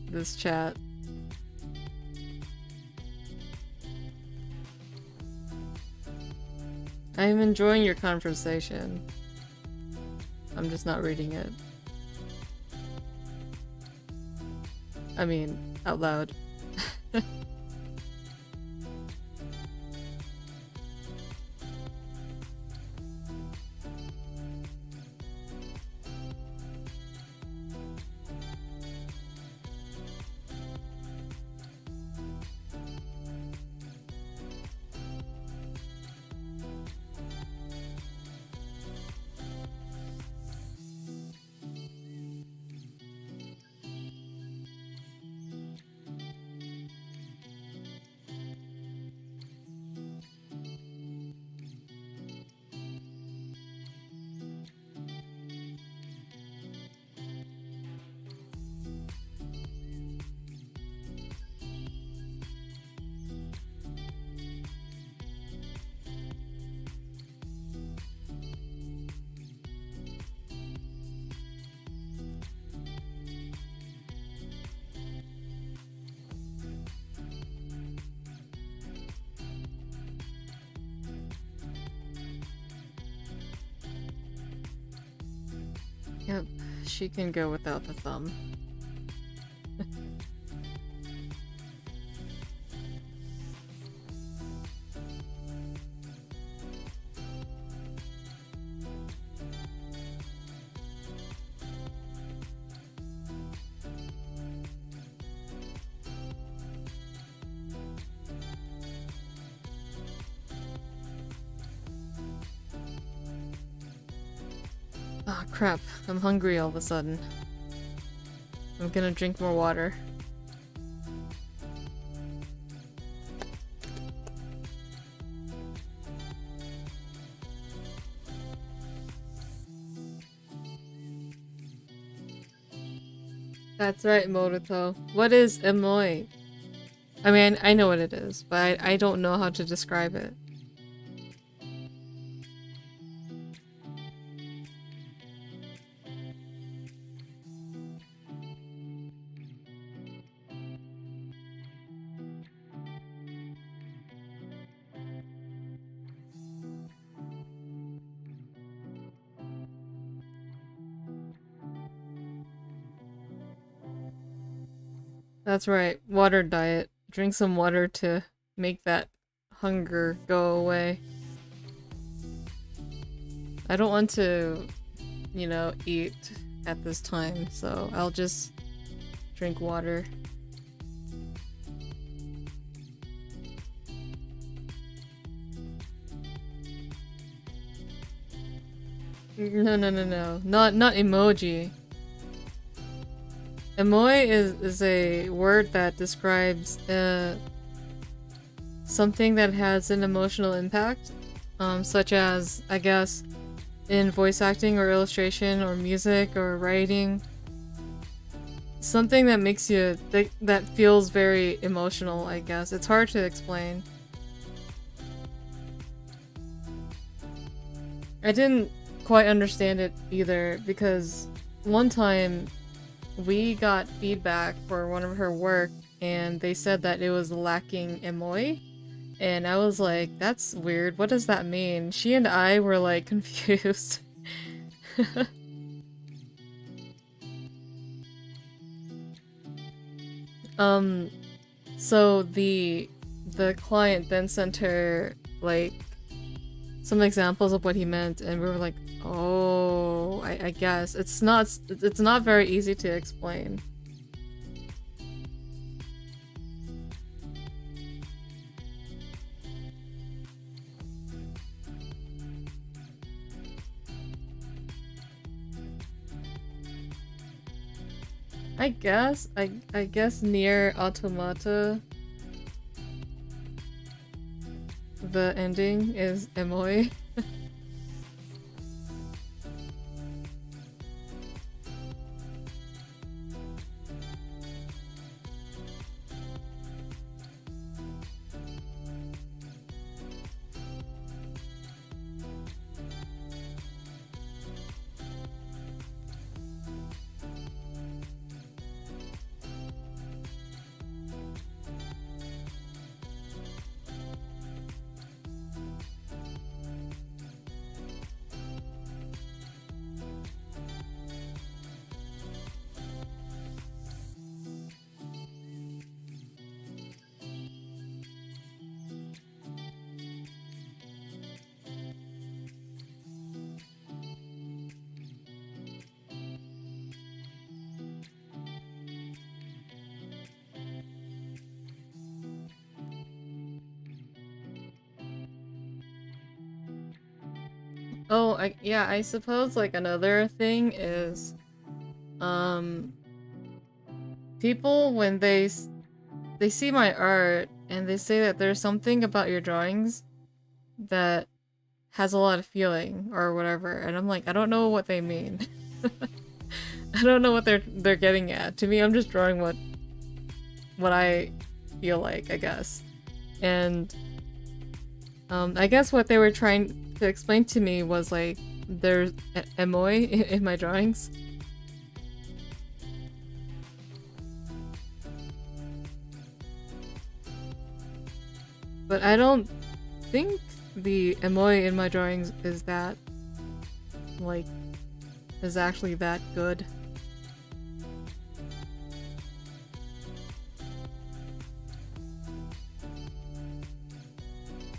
This chat. I am enjoying your conversation. I'm just not reading it. I mean, out loud. Yep, she can go without the thumb. Ah, crap. I'm hungry all of a sudden. I'm gonna drink more water. That's right, Moruto. What is emoi? I mean, I know what it is, but I don't know how to describe it. That's right, water diet. Drink some water to make that hunger go away. I don't want to, you know, eat at this time, so I'll just drink water. No, no, no, no. Not emoji. Emoi is a word that describes something that has an emotional impact, such as, I guess, in voice acting or illustration or music or writing. Something that makes you, that feels very emotional, I guess. It's hard to explain. I didn't quite understand it either, because one time we got feedback for one of her work and they said that it was lacking emoi, and I was like, that's weird, what does that mean? She and I were like confused. So the client then sent her like some examples of what he meant, and we were like, oh, I guess it's not very easy to explain. I guess near Automata the ending is emoi. Oh, yeah, I suppose like another thing is, people when they see my art and they say that there's something about your drawings that has a lot of feeling or whatever, and I'm like, I don't know what they mean. I don't know what they're getting at. To me, I'm just drawing what I feel like, I guess. And I guess what they were trying to explain to me was like there's emoi in my drawings. But I don't think the emoi in my drawings is that, like, is actually that good.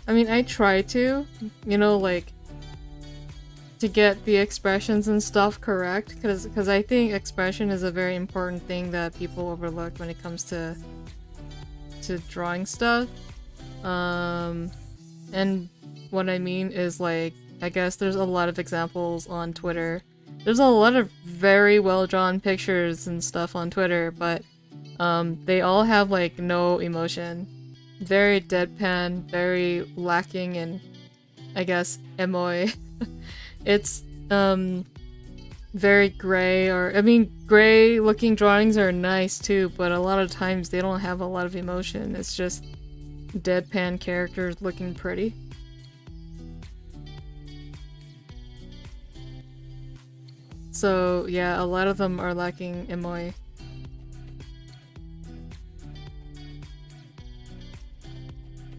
I mean, I try to, you know, like, to get the expressions and stuff correct, because I think expression is a very important thing that people overlook when it comes to drawing stuff. And what I mean is, like, I guess there's a lot of examples on Twitter. There's a lot of very well-drawn pictures and stuff on Twitter, but they all have, like, no emotion. Very deadpan, very lacking in, I guess, emoi. It's, very gray, or, I mean, gray-looking drawings are nice too, but a lot of times they don't have a lot of emotion. It's just deadpan characters looking pretty. So, yeah, a lot of them are lacking emoi.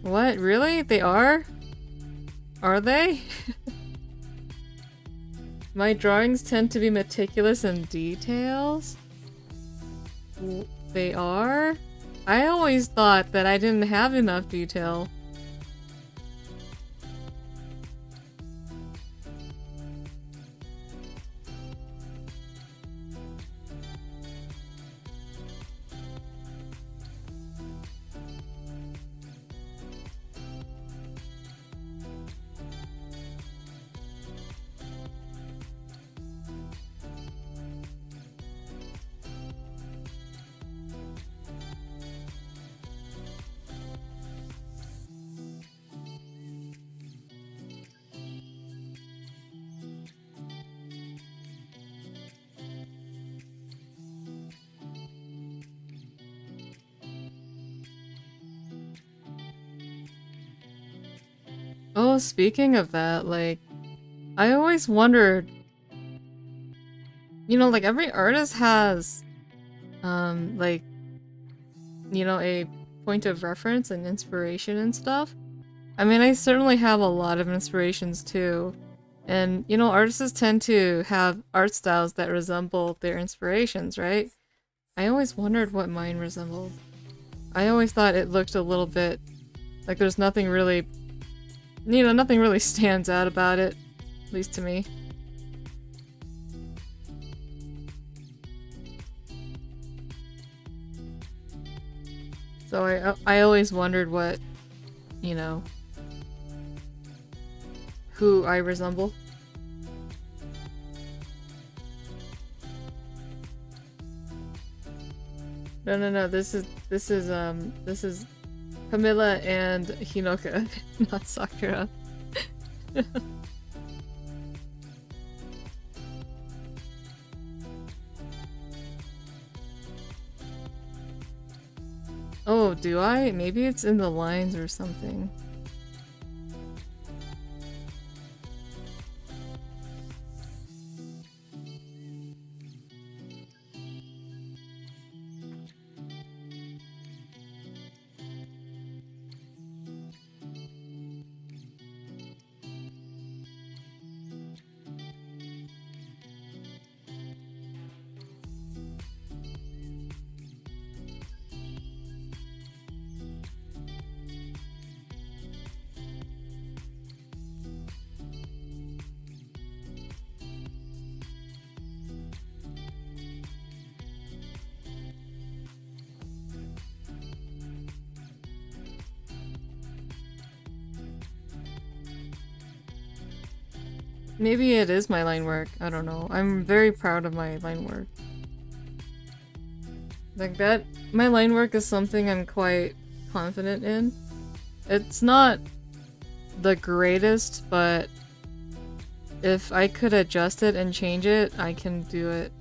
What? Really? They are? Are they? My drawings tend to be meticulous in details? They are? I always thought that I didn't have enough detail. Oh, speaking of that, like, I always wondered, you know, like, every artist has, like, you know, a point of reference and inspiration and stuff. I mean, I certainly have a lot of inspirations too. And, you know, artists tend to have art styles that resemble their inspirations, right? I always wondered what mine resembled. I always thought it looked a little bit like there's nothing really, you know, nothing really stands out about it, at least to me. So I always wondered what, you know, who I resemble. No, this is Camilla and Hinoka, not Sakura. Oh, do I? Maybe it's in the lines or something. Maybe it is my line work. I don't know. I'm very proud of my line work. Like that, my line work is something I'm quite confident in. It's not the greatest, but if I could adjust it and change it, I can do it.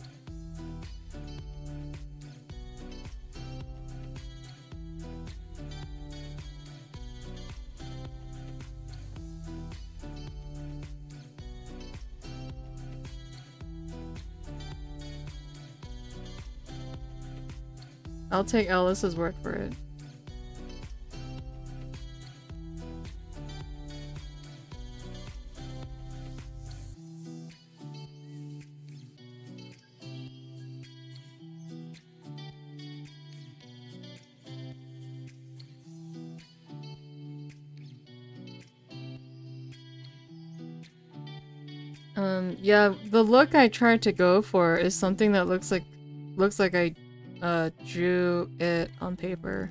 I'll take Ellis's word for it. Yeah, the look I tried to go for is something that looks like I drew it on paper.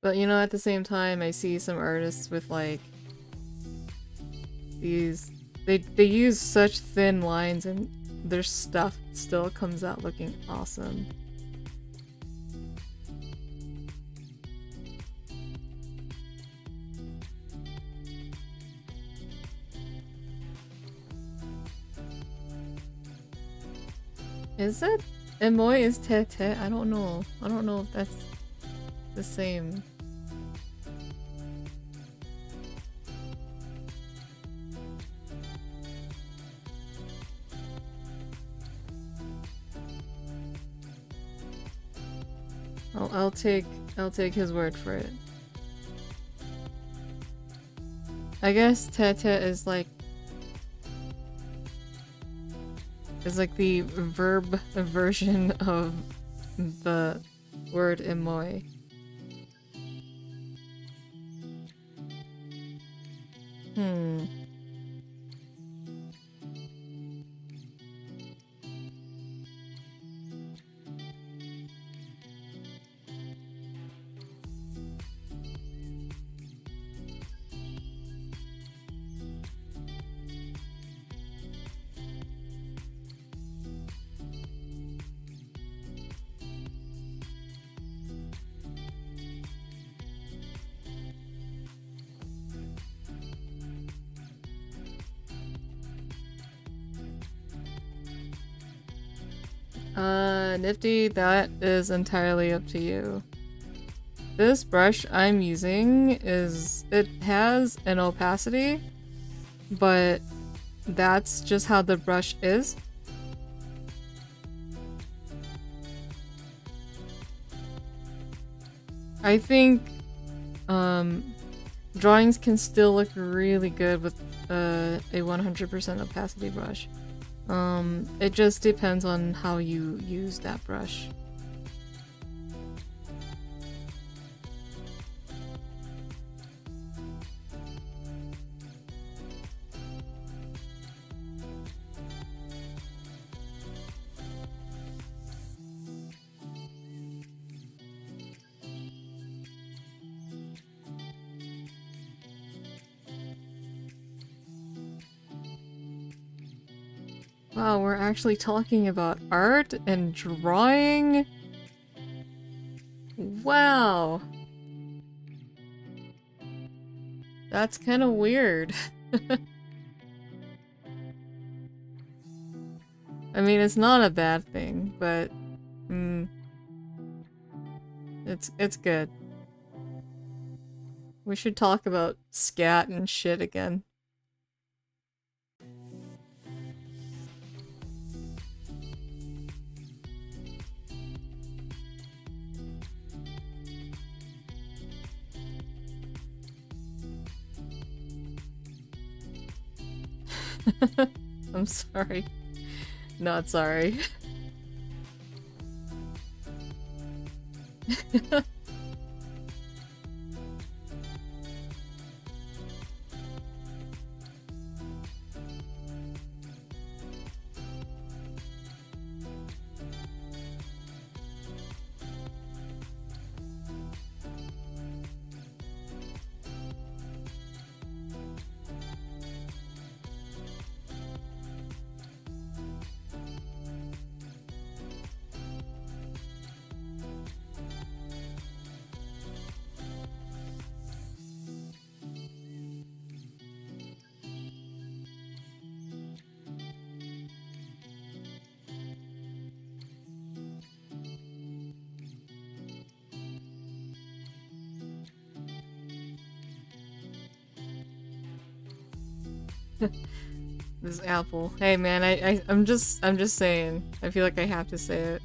But you know, at the same time, I see some artists with like these they use such thin lines and their stuff still comes out looking awesome. Is it? Emoy is tete? I don't know. I don't know if that's the same. I'll take his word for it. I guess tete is like the verb version of the word emoy. Nifty, that is entirely up to you. This brush I'm using it has an opacity, but that's just how the brush is. I think drawings can still look really good with a 100% opacity brush. It just depends on how you use that brush. Wow, we're actually talking about art and drawing? Wow. That's kind of weird. I mean, it's not a bad thing, but it's good. We should talk about scat and shit again. I'm sorry. Not sorry. This apple. Hey man, I'm just saying. I feel like I have to say it.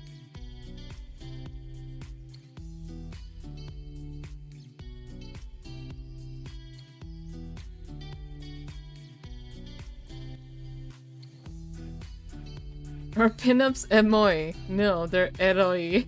Are pinups emoi? No, they're eroi.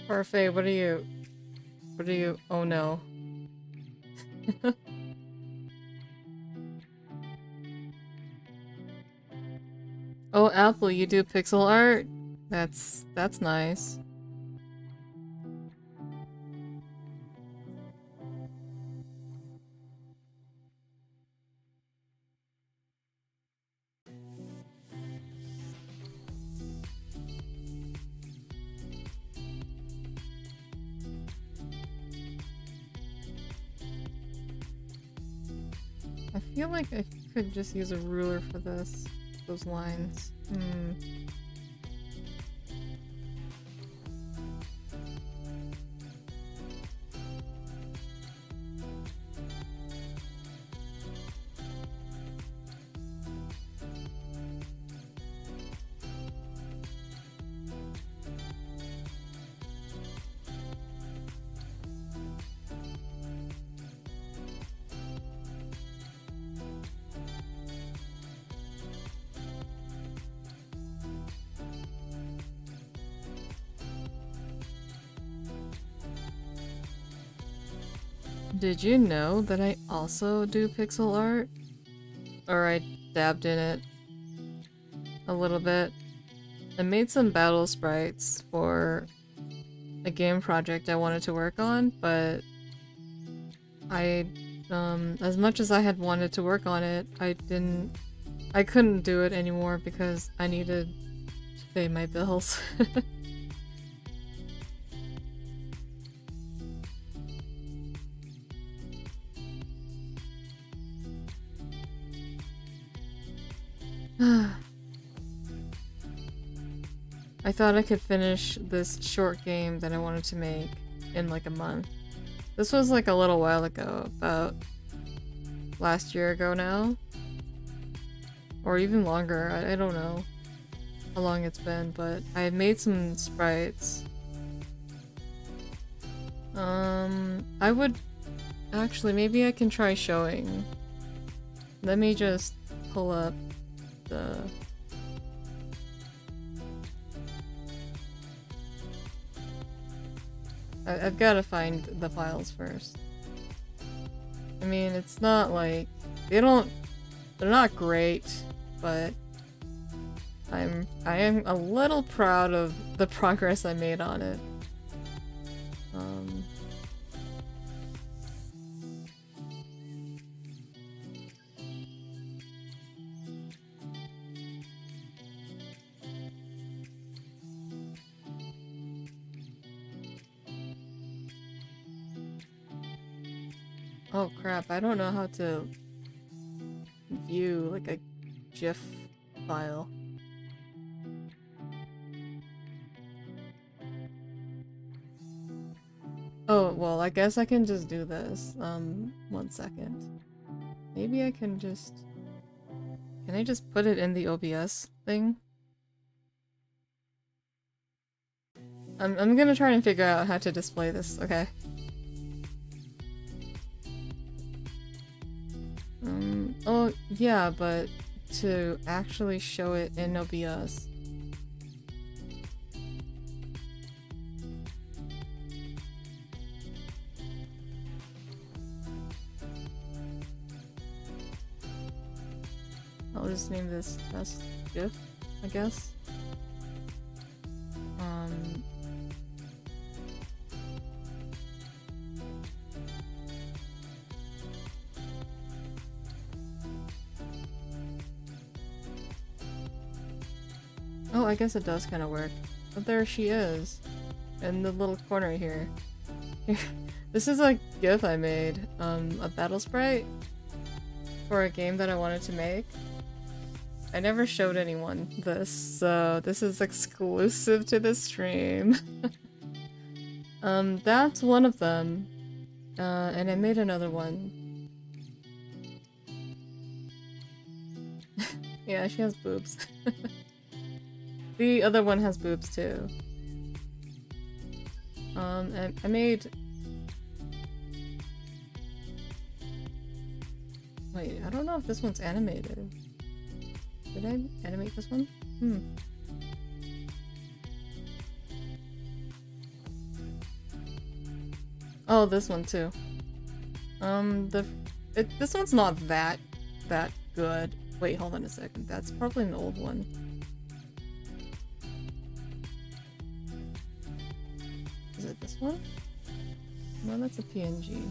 Parfait, what are you? Oh no. Oh, Apple, you do pixel art? That's nice. I feel like I could just use a ruler for this. Those lines. Did you know that I also do pixel art? Or I dabbed in it a little bit. I made some battle sprites for a game project I wanted to work on, but as much as I had wanted to work on it, I couldn't do it anymore because I needed to pay my bills. I thought I could finish this short game that I wanted to make in like a month. This was like a little while ago, about last year ago now. Or even longer, I don't know how long it's been, but I had made some sprites. I would... Actually, maybe I can try showing. Let me just pull up the... I've got to find the files first. I mean, it's not like... They're not great, but I am a little proud of the progress I made on it. Oh crap, I don't know how to view like a GIF file. Oh, well, I guess I can just do this. 1 second. Maybe I can just... Can I just put it in the OBS thing? I'm gonna try and figure out how to display this, okay? Oh, yeah, but to actually show it in OBS. I'll just name this test GIF, I guess. Oh, I guess it does kind of work. But there she is. In the little corner here. This is a GIF I made. A battle sprite for a game that I wanted to make. I never showed anyone this, so this is exclusive to the stream. That's one of them. And I made another one. Yeah, she has boobs. The other one has boobs too. And I made... Wait, I don't know if this one's animated. Did I animate this one? Oh, this one too. This one's not that good. Wait, hold on a second. That's probably an old one. Is it this one? No, that's a PNG.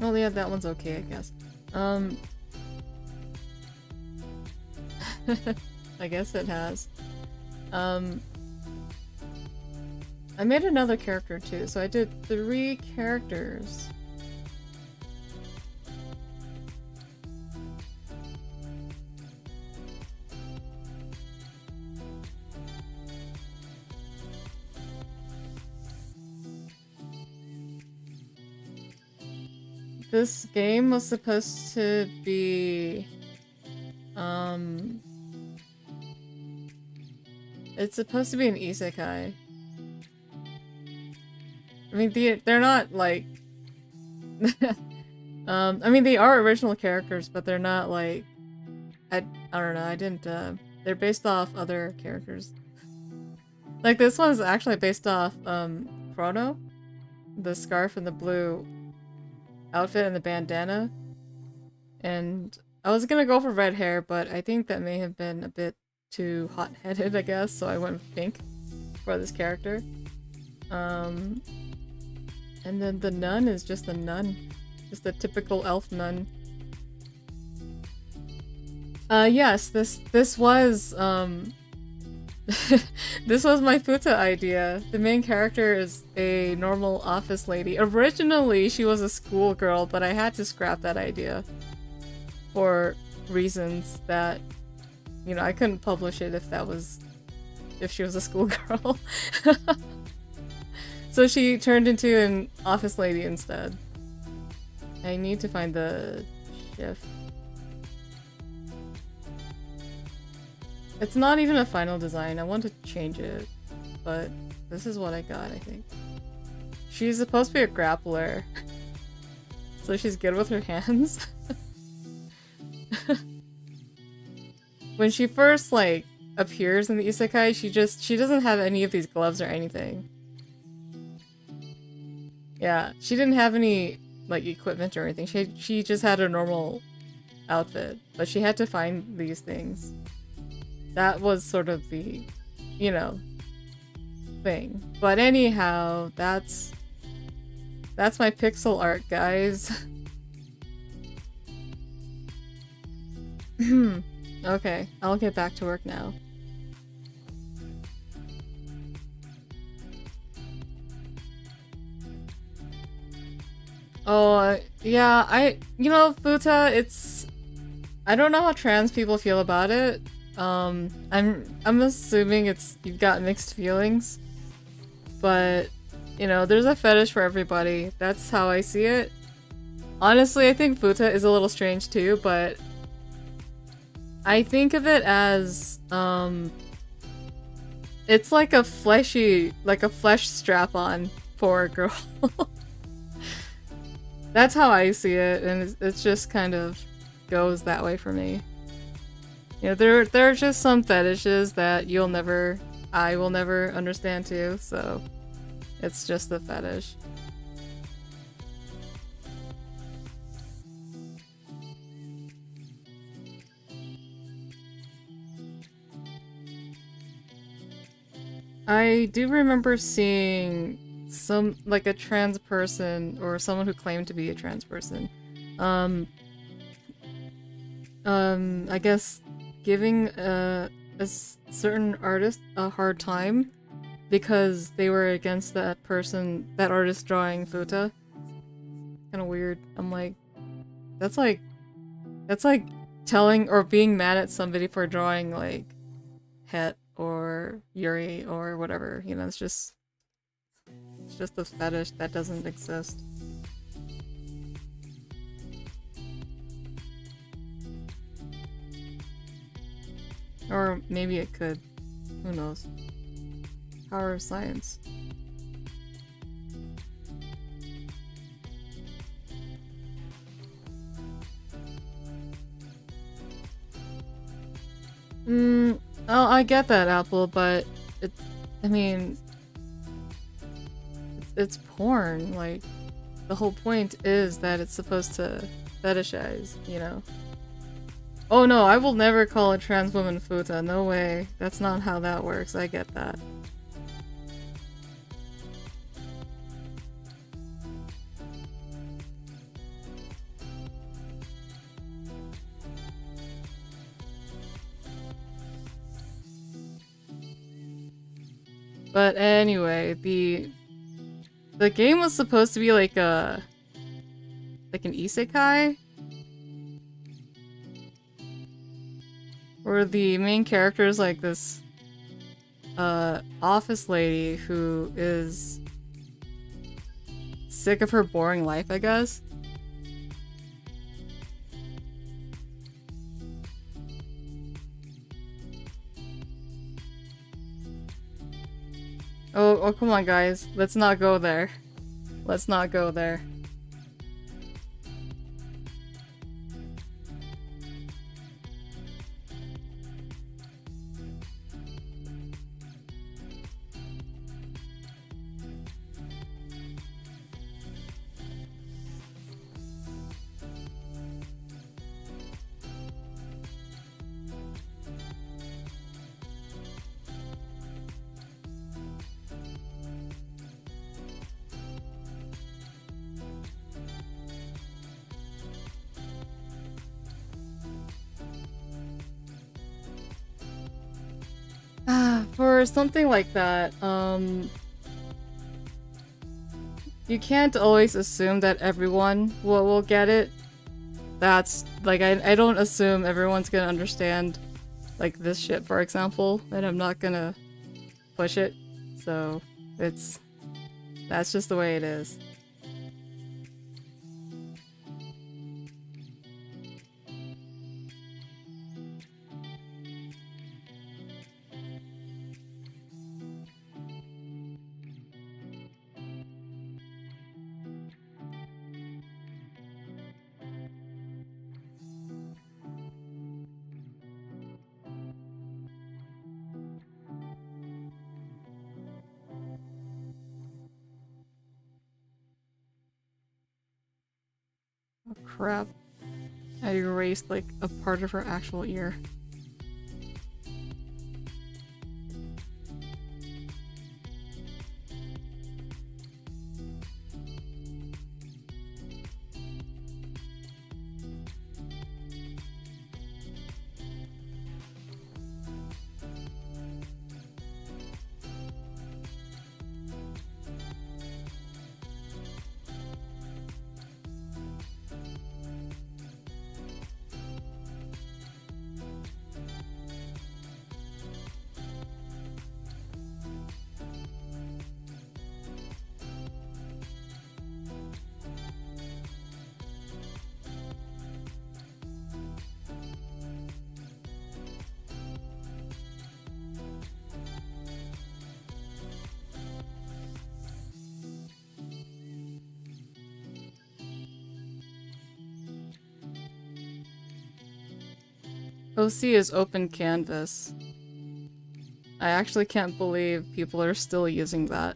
Oh yeah, that one's okay, I guess. I guess it has. I made another character too, so I did 3 characters. This game was supposed to be, it's supposed to be an isekai. I mean, they're not like, I mean, they are original characters, but they're not like, I don't know, I didn't, they're based off other characters. Like, this one's actually based off, Chrono, the scarf and the blue outfit and the bandana, and I was gonna go for red hair, but I think that may have been a bit too hot-headed, I guess, so I went with pink for this character. And then the nun is just a nun, just a typical elf nun. Yes, this was this was my Futa idea. The main character is a normal office lady. Originally, she was a schoolgirl, but I had to scrap that idea for reasons that, you know, I couldn't publish it if she was a schoolgirl. So she turned into an office lady instead. I need to find the GIF. It's not even a final design. I want to change it, but this is what I got, I think. She's supposed to be a grappler, so she's good with her hands. When she first, like, appears in the isekai, she doesn't have any of these gloves or anything. Yeah, she didn't have any, like, equipment or anything. She just had a normal outfit, but she had to find these things. That was sort of the, you know, thing. But anyhow, that's my pixel art, guys. Okay, I'll get back to work now. Oh, yeah, you know, Futa, I don't know how trans people feel about it. I'm assuming you've got mixed feelings, but, you know, there's a fetish for everybody. That's how I see it. Honestly, I think Futa is a little strange too, but I think of it as, It's like a fleshy, like a flesh strap-on for a girl. That's how I see it, and it's just kind of goes that way for me. You know, there are just some fetishes that I will never understand too, so it's just a fetish. I do remember seeing like a trans person or someone who claimed to be a trans person. I guess giving a certain artist a hard time because they were against that artist drawing futa. Kind of weird. I'm like, that's like telling or being mad at somebody for drawing like Het or Yuri or whatever. You know, it's just a fetish that doesn't exist. Or maybe it could. Who knows? Power of science. Oh, I get that, Apple, but I mean, it's porn. Like, the whole point is that it's supposed to fetishize, you know? Oh no, I will never call a trans woman futa. No way. That's not how that works. I get that. But anyway, the game was supposed to be like an isekai, where the main character is like this office lady who is sick of her boring life, I guess. Oh, come on, guys. Let's not go there. Let's not go there. For something like that, you can't always assume that everyone will get it. That's, like, I don't assume everyone's gonna understand, like, this shit, for example, and I'm not gonna push it, so that's just the way it is. Oh crap. I erased like a part of her actual ear. OC is open canvas. I actually can't believe people are still using that.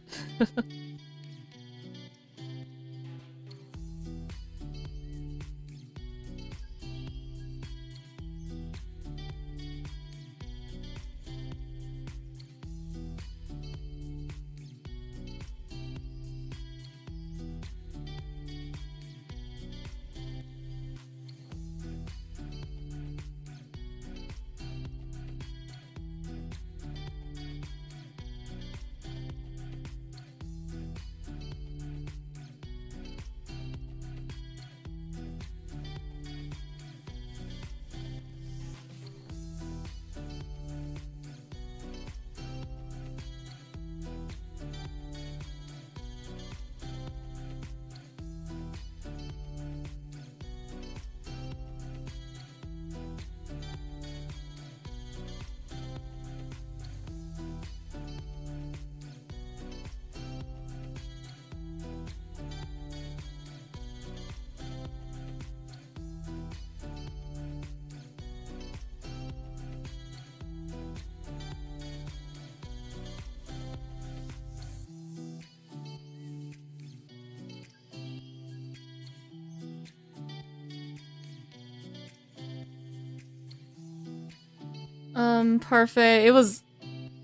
Parfait. It was...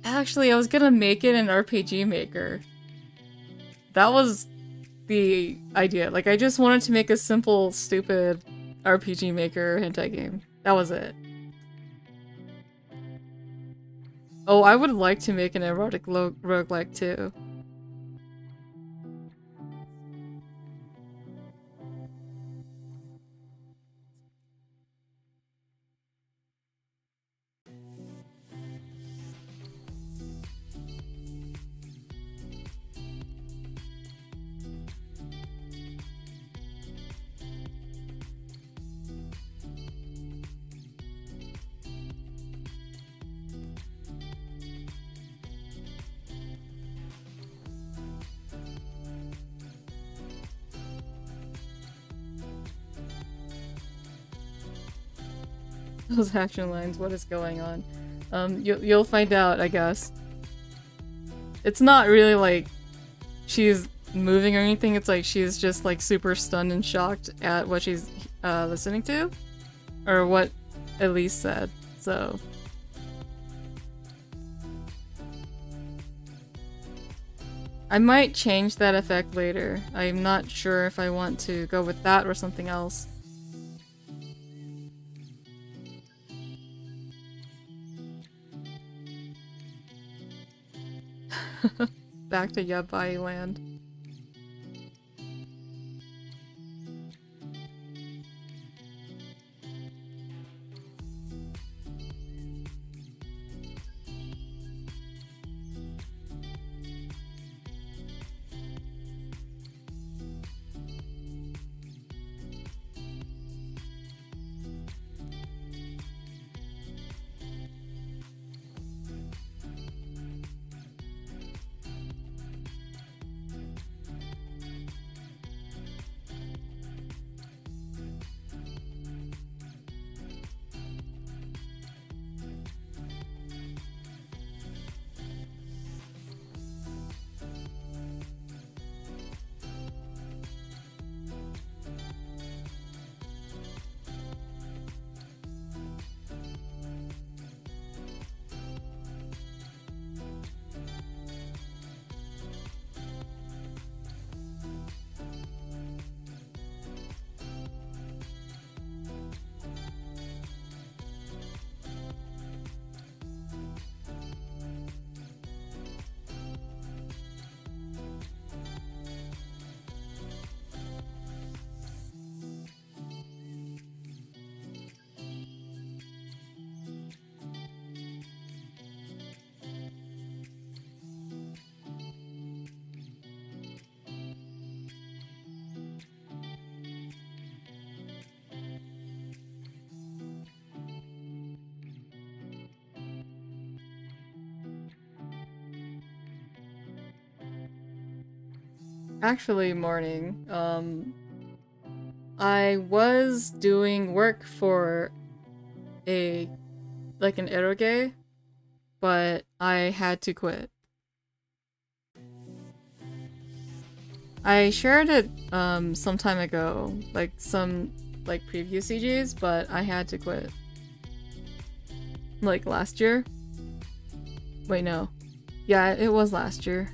Actually, I was gonna make it an RPG maker. That was the idea. Like, I just wanted to make a simple, stupid RPG maker hentai game. That was it. Oh, I would like to make an erotic roguelike too. Those action lines, what is going on? You'll find out, I guess. It's not really like she's moving or anything, it's like she's just like super stunned and shocked at what she's listening to. Or what Elise said, so... I might change that effect later. I'm not sure if I want to go with that or something else. Back to Yabai land. Actually, morning. I was doing work for a like an eroge, but I had to quit. I shared it some time ago, like some preview CGs, but I had to quit. Like last year? Wait, no. Yeah, it was last year.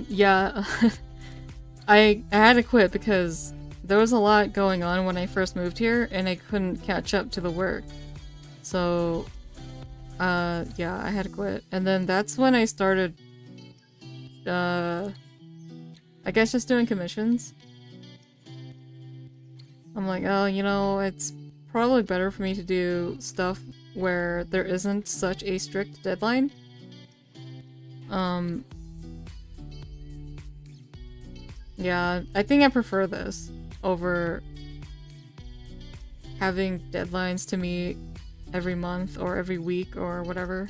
Yeah. I had to quit because there was a lot going on when I first moved here and I couldn't catch up to the work. So, yeah, I had to quit. And then that's when I started, I guess just doing commissions. I'm like, oh, you know, it's probably better for me to do stuff where there isn't such a strict deadline. Yeah, I think I prefer this over having deadlines to meet every month or every week or whatever.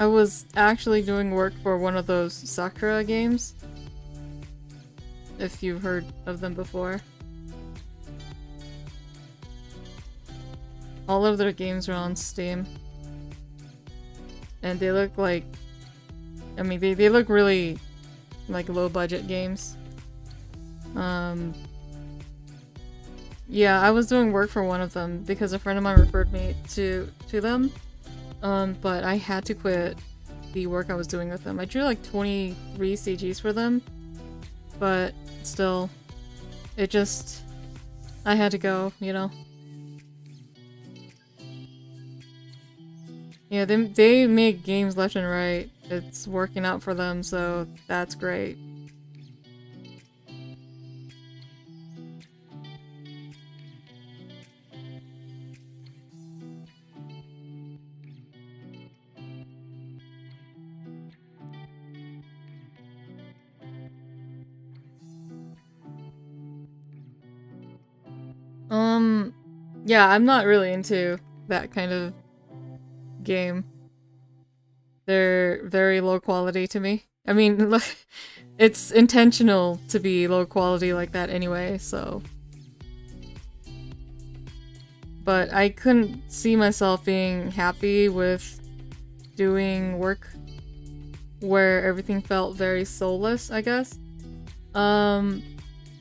I was actually doing work for one of those Sakura games. If you've heard of them before. All of their games are on Steam. And they look like... I mean, they look really like low-budget games. Yeah, I was doing work for one of them because a friend of mine referred me to them. But I had to quit the work I was doing with them. I drew like 23 CGs for them, but still, it just... I had to go, you know? Yeah, they make games left and right. It's working out for them, so that's great. Yeah, I'm not really into that kind of game. They're very low quality to me. I mean, look, it's intentional to be low quality like that anyway, so... But I couldn't see myself being happy with doing work where everything felt very soulless, I guess.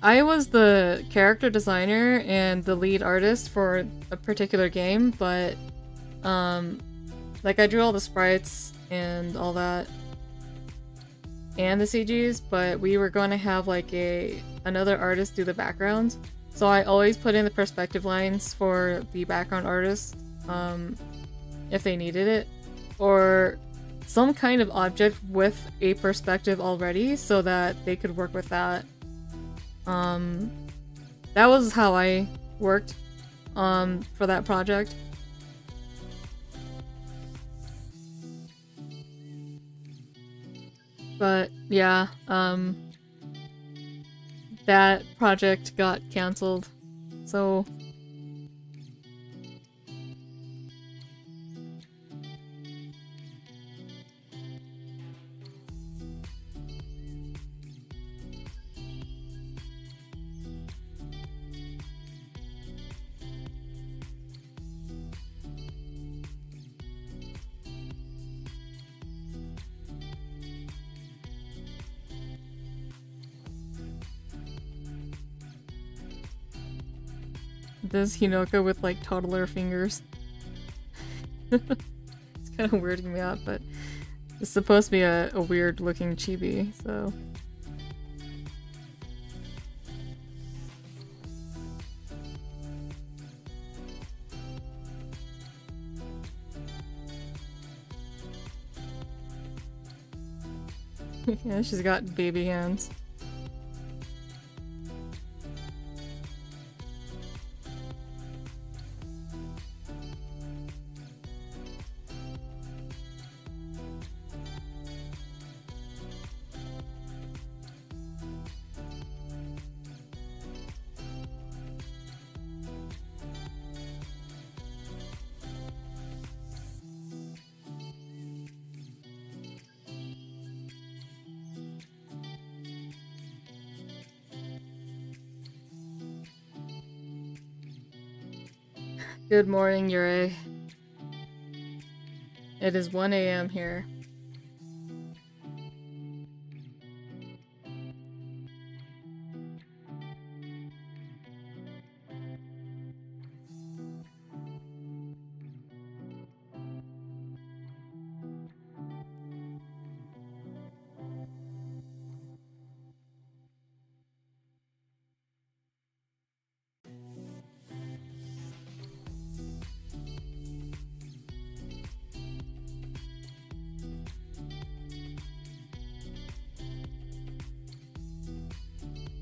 I was the character designer and the lead artist for a particular game, but like I drew all the sprites and all that and the CGs, but we were going to have like another artist do the background. So I always put in the perspective lines for the background artist if they needed it, or some kind of object with a perspective already so that they could work with that. That was how I worked for that project. But yeah, that project got cancelled, so... This Hinoka with like toddler fingers. It's kind of weirding me out, but it's supposed to be a weird looking chibi, so... Yeah, she's got baby hands. Good morning, Yuri. It is 1 a.m. here.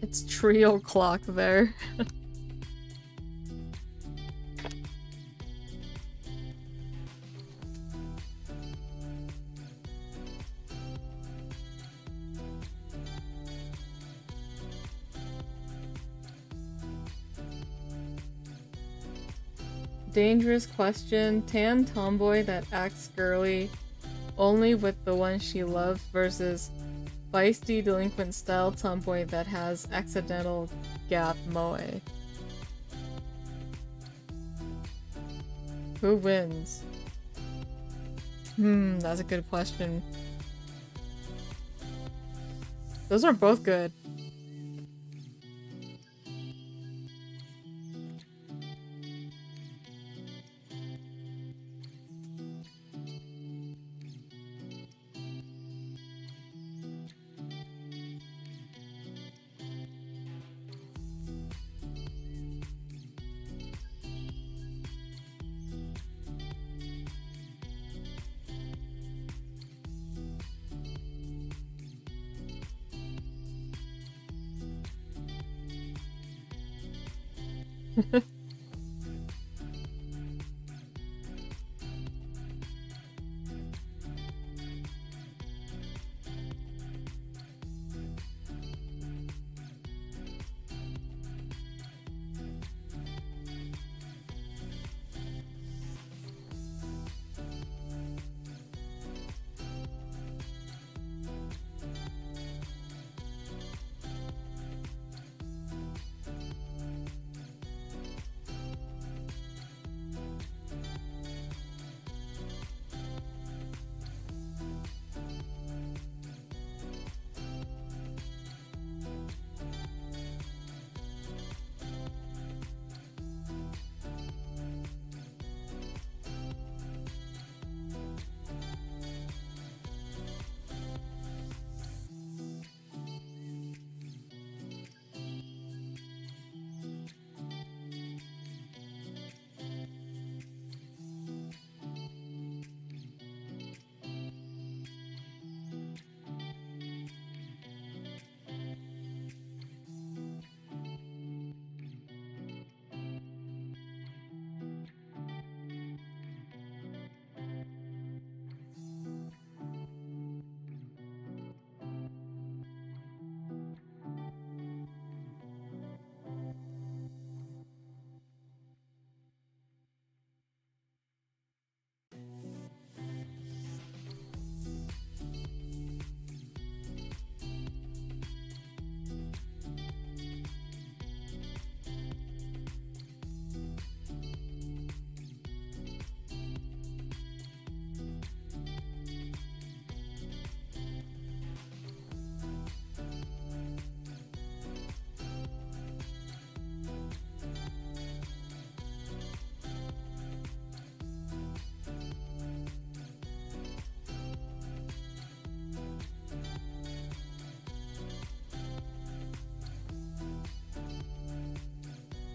It's trio clock there. Dangerous question. Tan tomboy that acts girly only with the one she loves versus feisty delinquent style tomboy that has accidental gap moe. Who wins? That's a good question. Those are both good.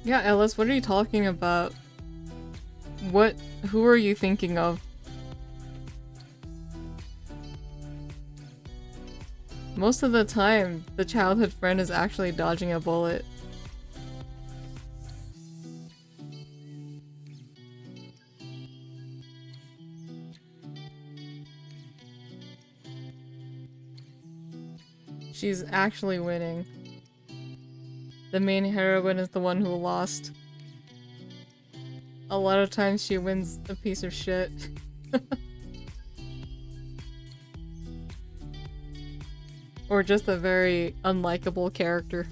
Yeah, Ellis, what are you talking about? Who are you thinking of? Most of the time, the childhood friend is actually dodging a bullet. She's actually winning. The main heroine is the one who lost. A lot of times she wins a piece of shit. Or just a very unlikable character.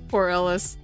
Poor Ellis.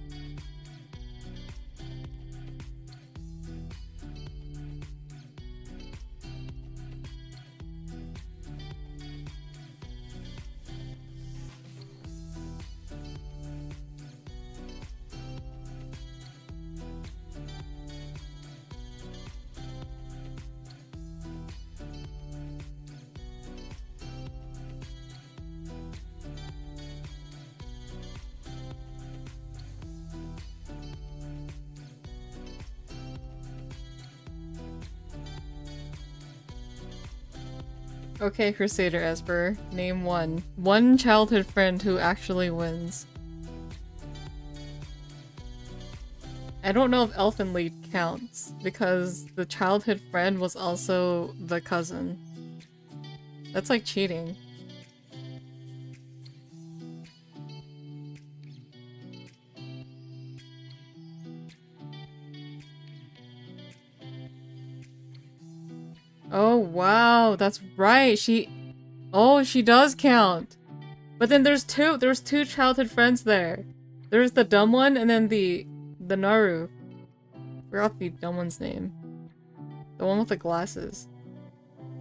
Okay, Crusader Esper, name one. One childhood friend who actually wins. I don't know if Elfin Lead counts, because the childhood friend was also the cousin. That's like cheating. Oh wow, that's right. Oh, she does count. But then there's two childhood friends there. There's the dumb one and then the Naru. Forgot the dumb one's name. The one with the glasses.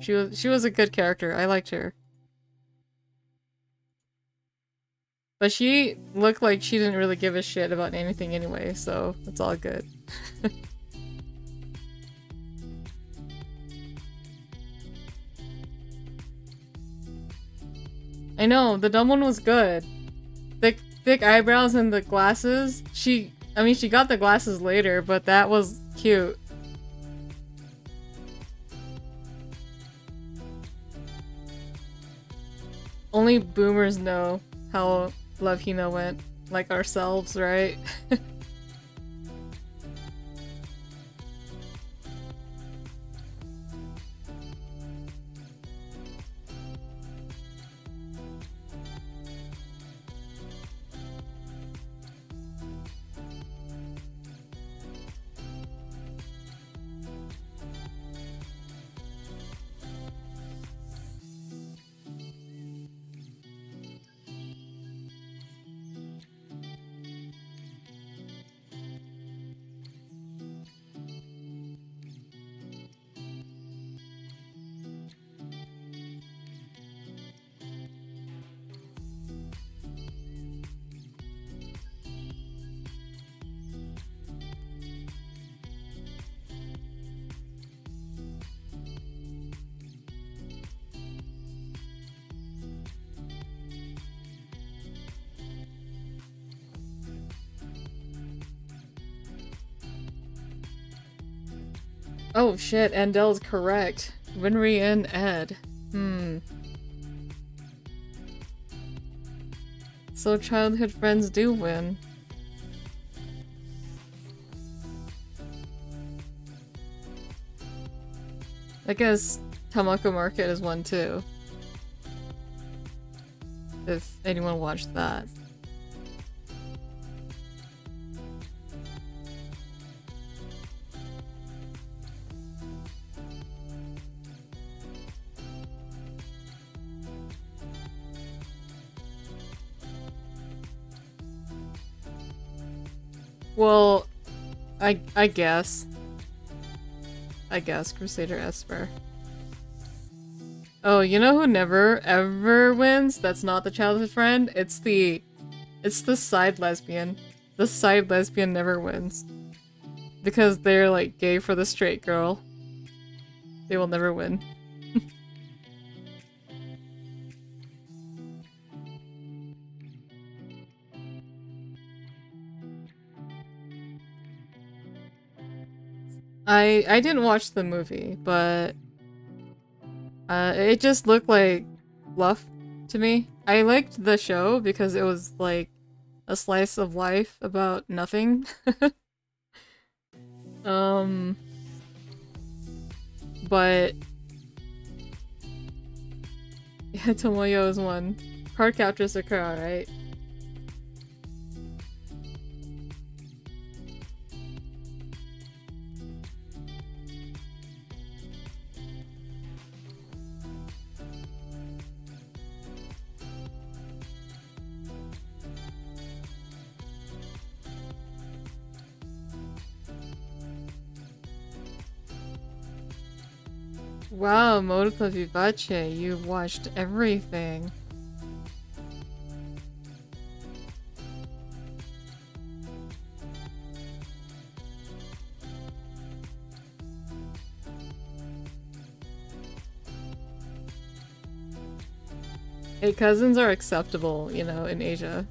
She was a good character. I liked her. But she looked like she didn't really give a shit about anything anyway, so it's all good. I know, the dumb one was good. Thick eyebrows and the glasses. I mean, she got the glasses later, but that was cute. Only boomers know how Love Hina went. Like ourselves, right? Oh shit, Andel's correct. Winry and Ed. So childhood friends do win. I guess Tamako Market is one too. If anyone watched that. Well, I guess. Crusader Esper. Oh, you know who never ever wins? That's not the childhood friend. It's the side lesbian. The side lesbian never wins. Because they're like gay for the straight girl. They will never win. I didn't watch the movie, but it just looked like fluff to me. I liked the show because it was like a slice of life about nothing. But yeah, Tomoyo is one. Card captures occur, alright. Wow, Molto Vivace, you watched everything. Hey, cousins are acceptable, you know, in Asia.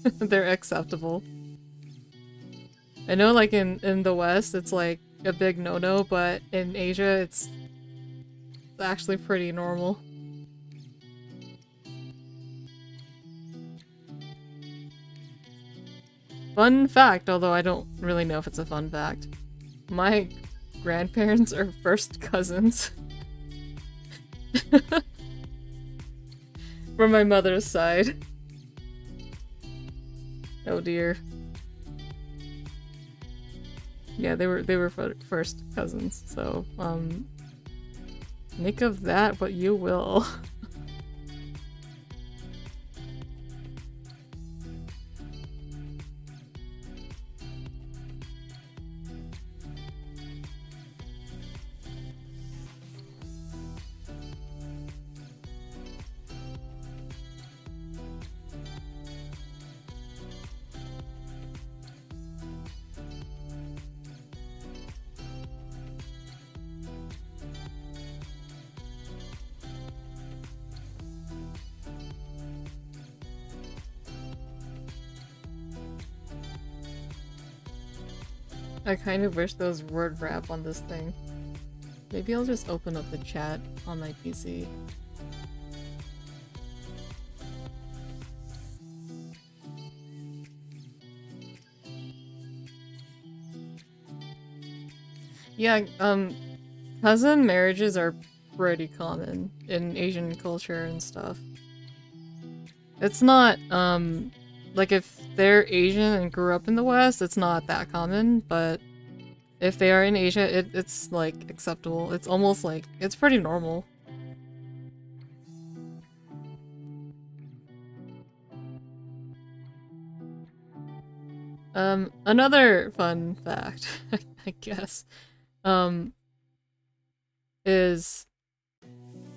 They're acceptable. I know, like, in the West, it's like a big no-no, but in Asia, it's actually pretty normal. Fun fact, although I don't really know if it's a fun fact. My grandparents are first cousins. From my mother's side. Oh dear. Yeah, they were first cousins, so, make of that what you will. I kind of wish there was word wrap on this thing. Maybe I'll just open up the chat on my PC. Yeah, cousin marriages are pretty common in Asian culture and stuff. It's not, like if they're Asian and grew up in the West, it's not that common, but if they are in Asia, it's like acceptable. It's almost like, it's pretty normal. Another fun fact, I guess, is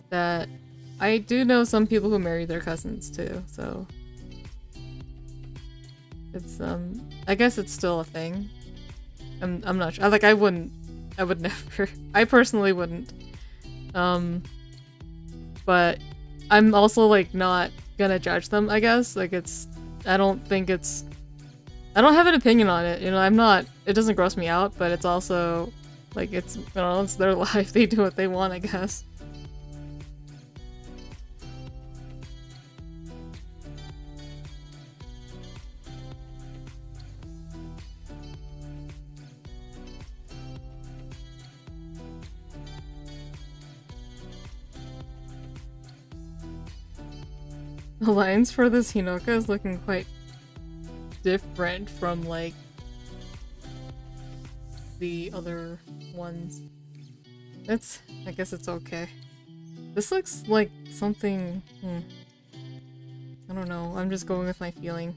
that I do know some people who marry their cousins too, so it's, I guess it's still a thing. I'm not sure. Like, I would never. I personally wouldn't. But I'm also, like, not gonna judge them, I guess. Like, I don't have an opinion on it, you know, it doesn't gross me out, but it's also, like, it's, you know, it's their life, they do what they want, I guess. The lines for this Hinoka is looking quite different from, like, the other ones. I guess it's okay. This looks like something, I don't know, I'm just going with my feeling.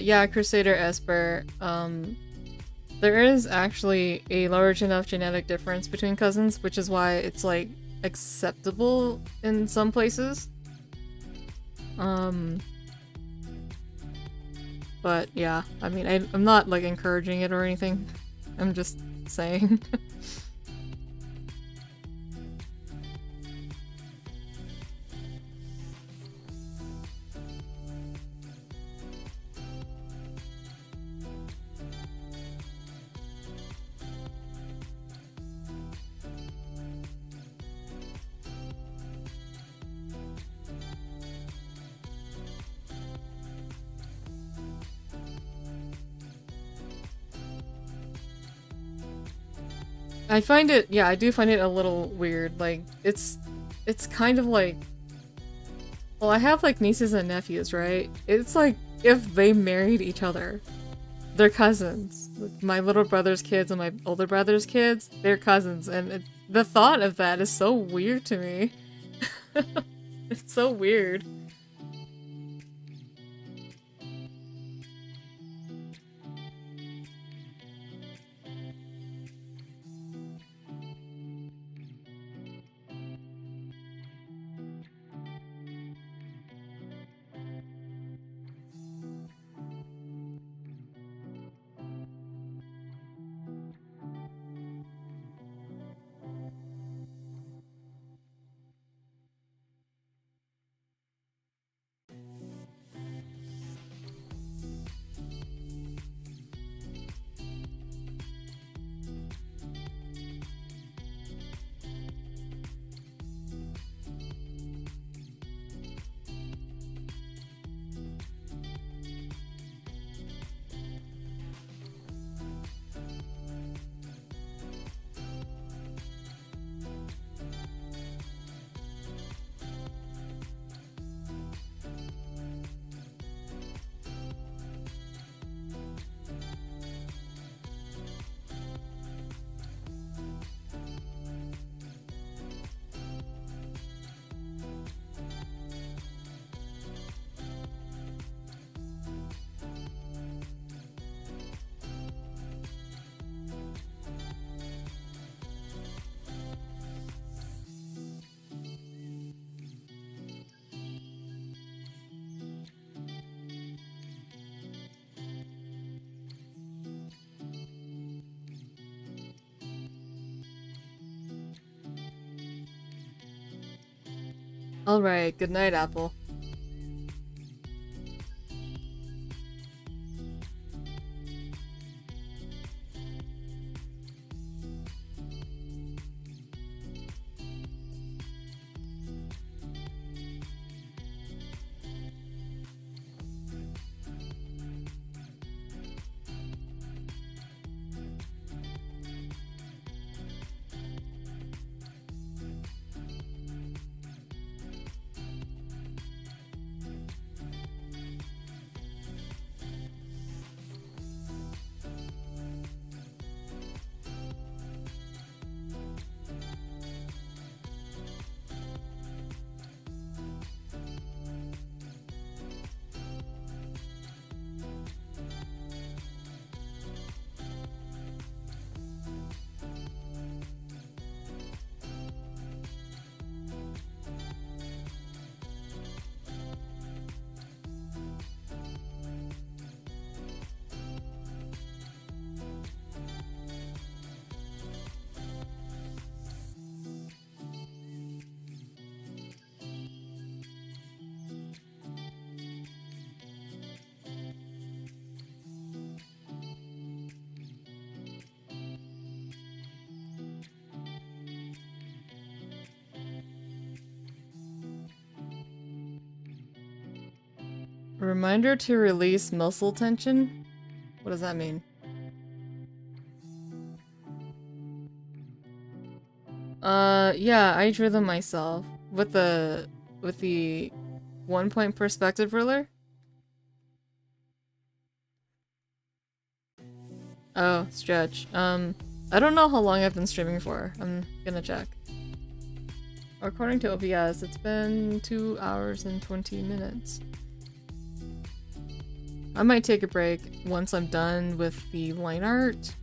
Yeah, Crusader Esper, there is actually a large enough genetic difference between cousins, which is why it's, like, acceptable in some places. But yeah, I mean, I'm not, like, encouraging it or anything. I'm just saying. I find it, yeah, I do find it a little weird. Like, it's kind of like, well, I have like nieces and nephews, right? It's like if they married each other. They're cousins. My little brother's kids and my older brother's kids, they're cousins. And the thought of that is so weird to me. It's so weird. Alright, good night, Apple. Reminder to release muscle tension? What does that mean? Yeah, I drew them myself. With the 1-point perspective ruler? Oh, stretch. I don't know how long I've been streaming for. I'm gonna check. According to OBS, it's been 2 hours and 20 minutes. I might take a break once I'm done with the line art.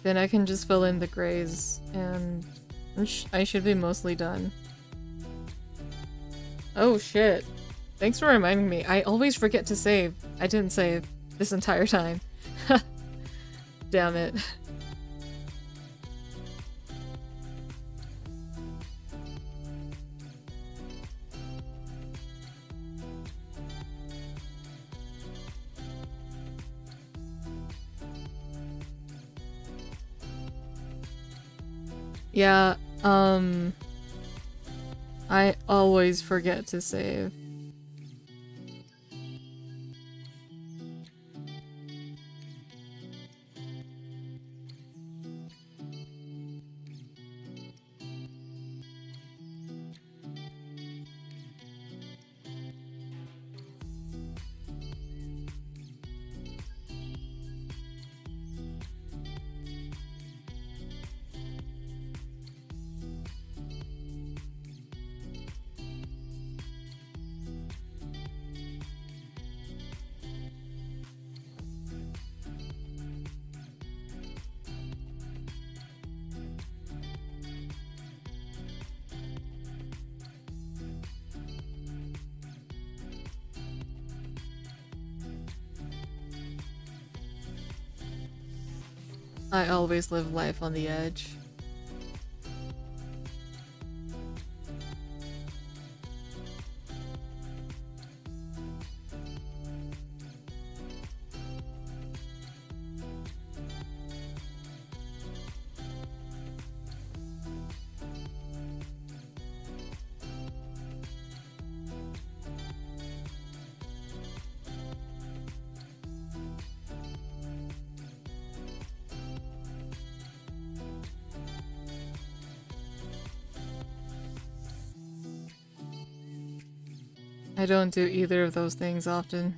Then I can just fill in the grays, and I should be mostly done. Oh shit. Thanks for reminding me. I always forget to save. I didn't save this entire time. Damn it. Yeah, I always forget to save. I always live life on the edge. I don't do either of those things often.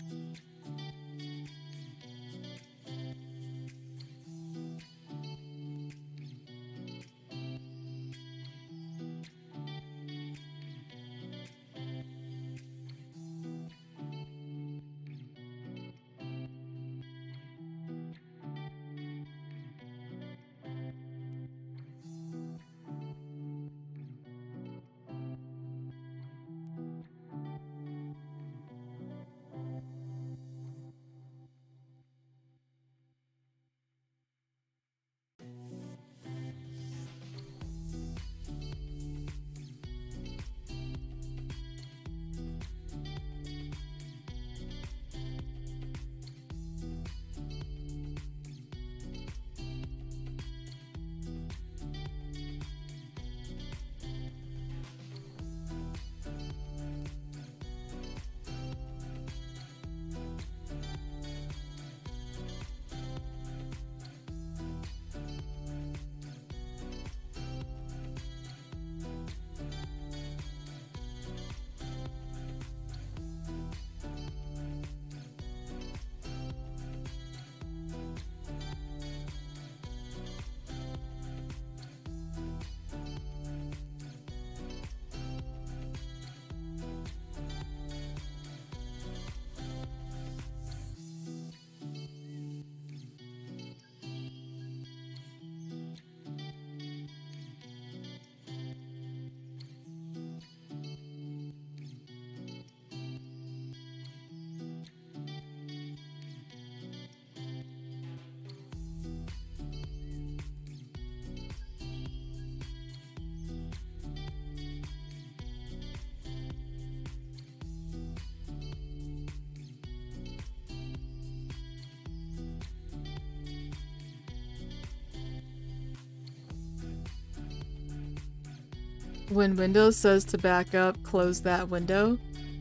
When Windows says to back up, close that window.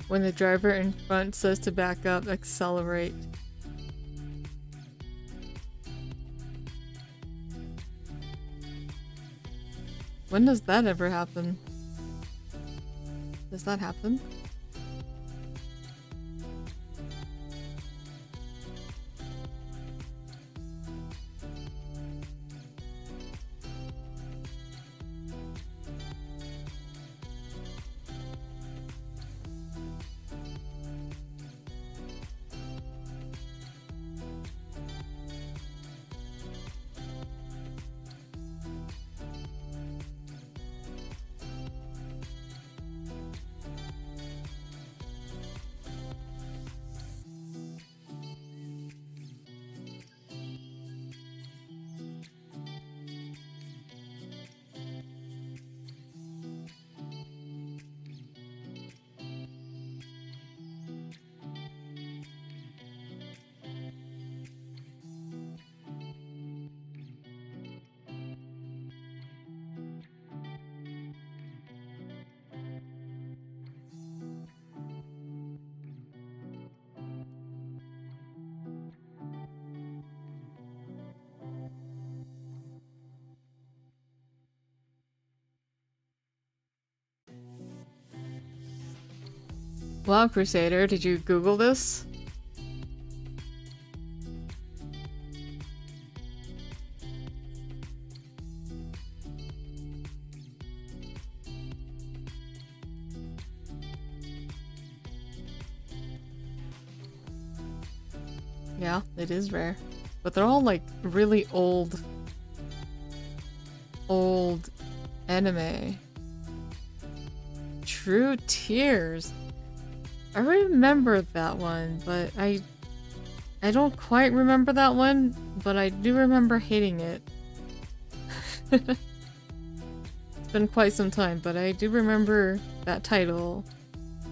When the driver in front says to back up, accelerate. When does that ever happen? Does that happen? Wow, Crusader, did you Google this? Yeah, it is rare. But they're all like really old anime. True Tears. I remember that one, but I don't quite remember that one, but I do remember hating it. It's been quite some time, but I do remember that title,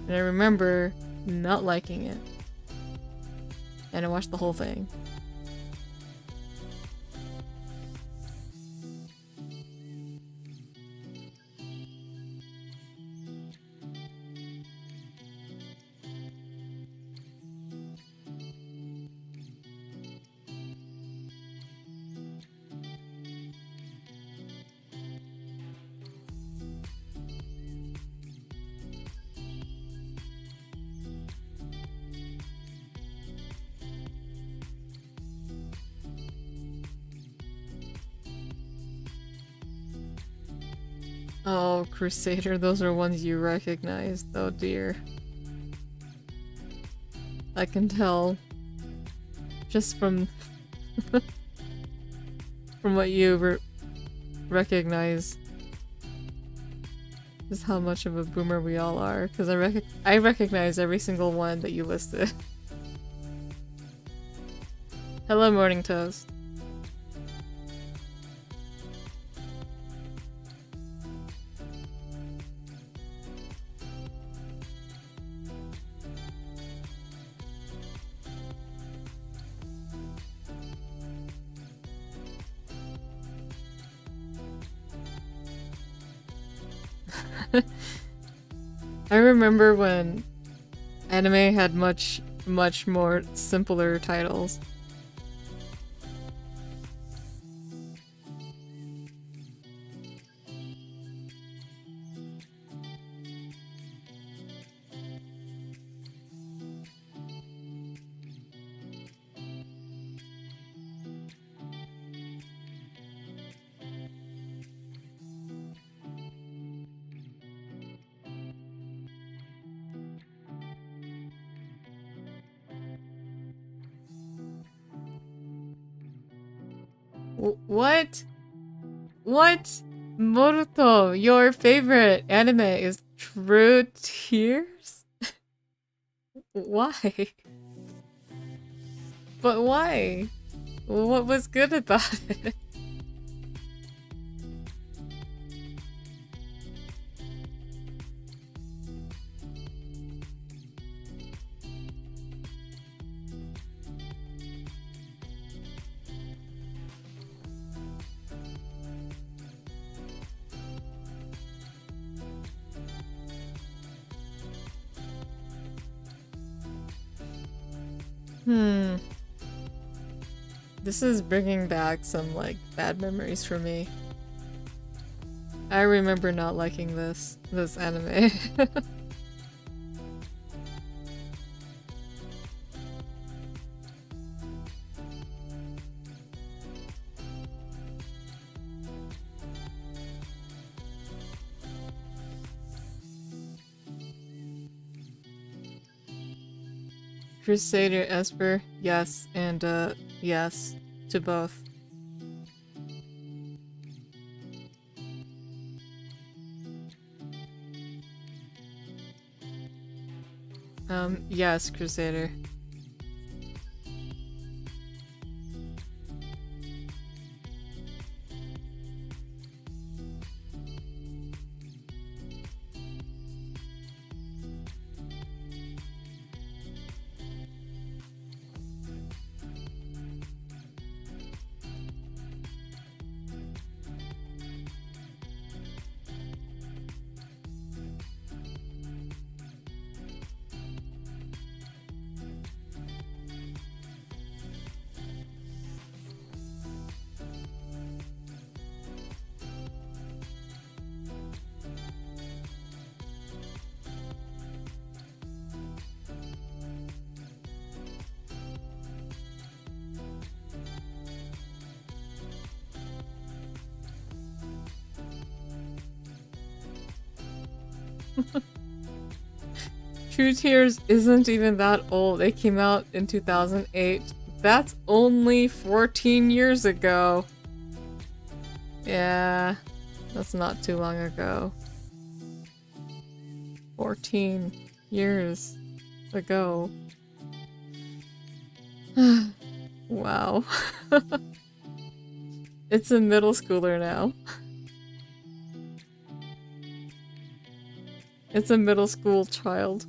and I remember not liking it. And I watched the whole thing. Oh, Crusader, those are ones you recognize. Oh dear. I can tell. Just from... from what you recognize. Just how much of a boomer we all are. Because I recognize every single one that you listed. Hello, Morning Toast. I remember when anime had much more simpler titles. What? What? Moruto, your favorite anime is True Tears? Why? But why? What was good about it? This is bringing back some, like, bad memories for me. I remember not liking this anime. Crusader Esper, yes, and yes to both. Yes, Crusader. True Tears isn't even that old. It came out in 2008. That's only 14 years ago. Yeah, that's not too long ago. 14 years ago. Wow. It's a middle schooler now. It's a middle school child.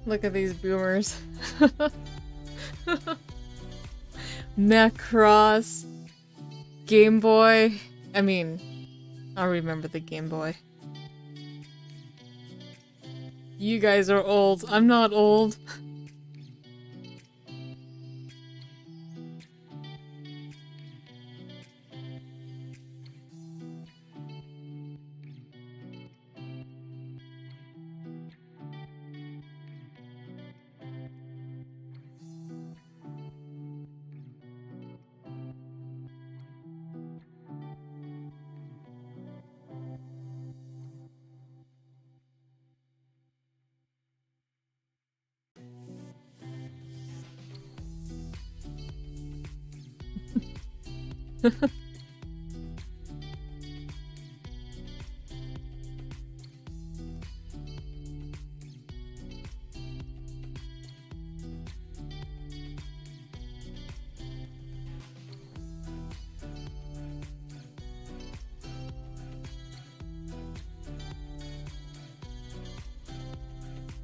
Look at these boomers. Macross. Game Boy. I mean, I remember the Game Boy. You guys are old. I'm not old.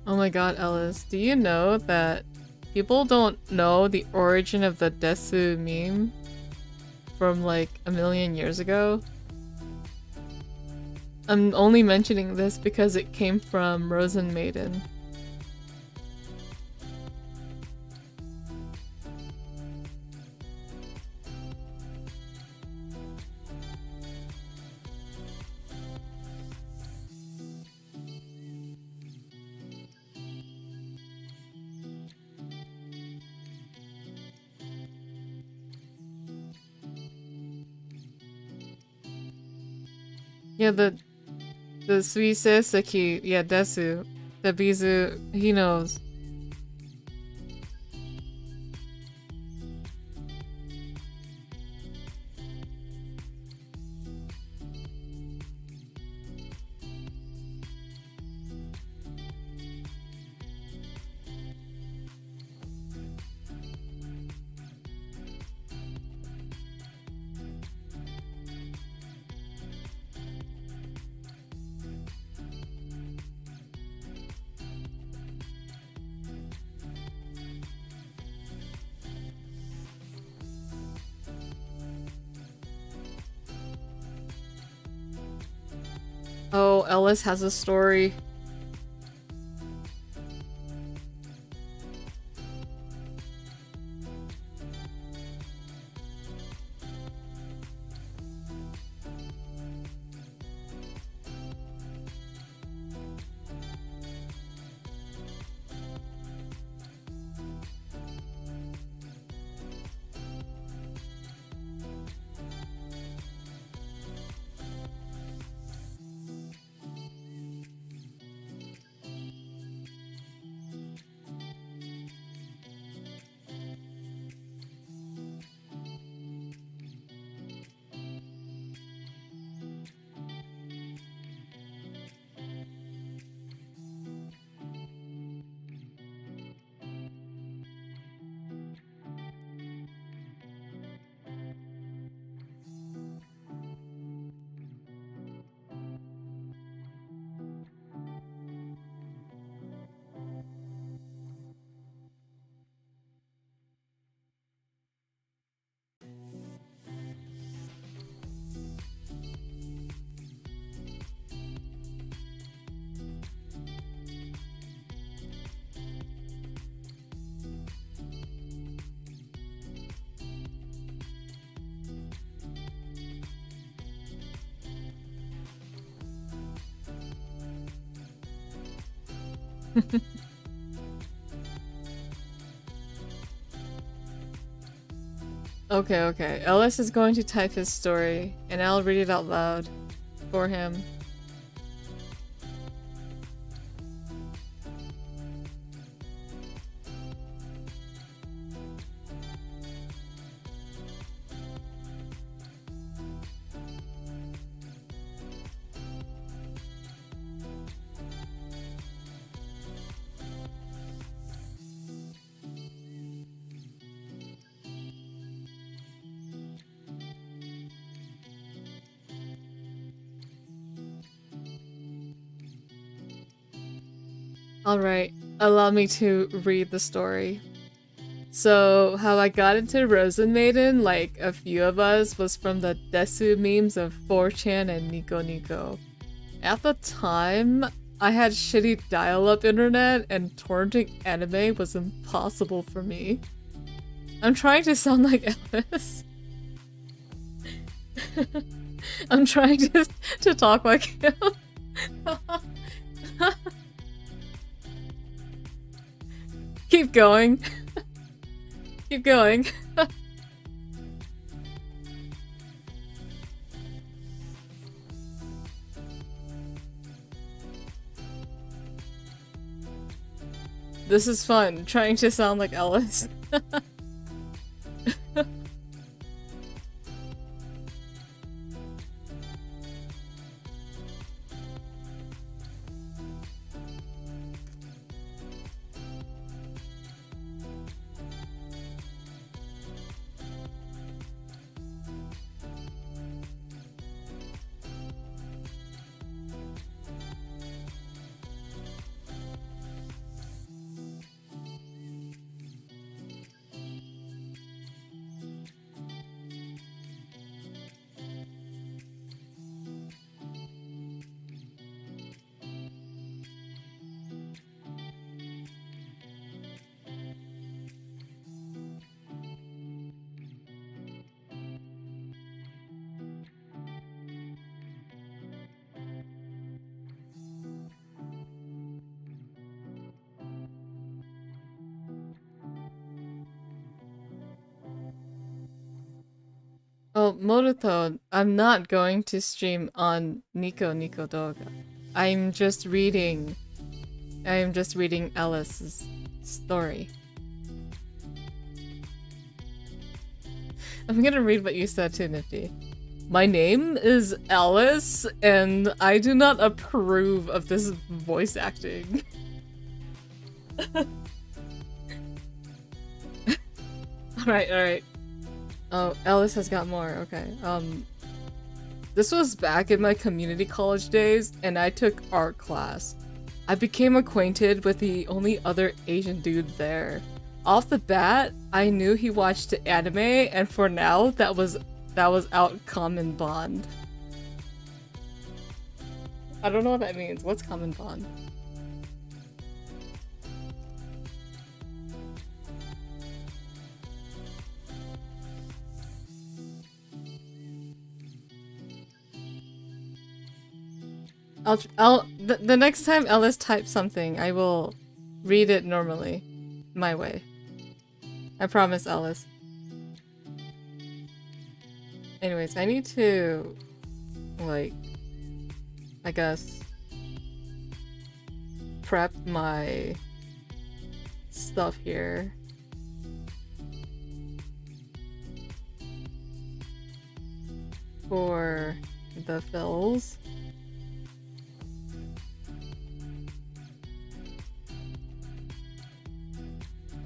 Oh my god, Ellis, do you know that people don't know the origin of the Desu meme from like a million years ago? I'm only mentioning this because it came from Rosen Maiden. Yeah, the Suiseseki, yeah, Desu, the Bizu, he knows. Oh, Ellis has a story. Okay, okay. Ellis is going to type his story, and I'll read it out loud for him. Alright, allow me to read the story. So, how I got into Rosen Maiden, like a few of us, was from the Desu memes of 4chan and Nico Nico. At the time, I had shitty dial-up internet and torrenting anime was impossible for me. I'm trying to sound like Ellis. I'm trying to talk like him. Keep going. Keep going. This is fun, trying to sound like Ellis. So, Moruto, I'm not going to stream on Nico Nico Doga. I'm just reading Ellis's story. I'm gonna read what you said too, Nifty. My name is Ellis, and I do not approve of this voice acting. Alright. Oh, Ellis has got more, okay. This was back in my community college days, and I took art class. I became acquainted with the only other Asian dude there. Off the bat, I knew he watched anime, and for now, that was out common bond. I don't know what that means. What's common bond? The next time Ellis types something, I will read it normally, my way. I promise, Ellis. Anyways, I need to, like, I guess, prep my stuff here. For the fills.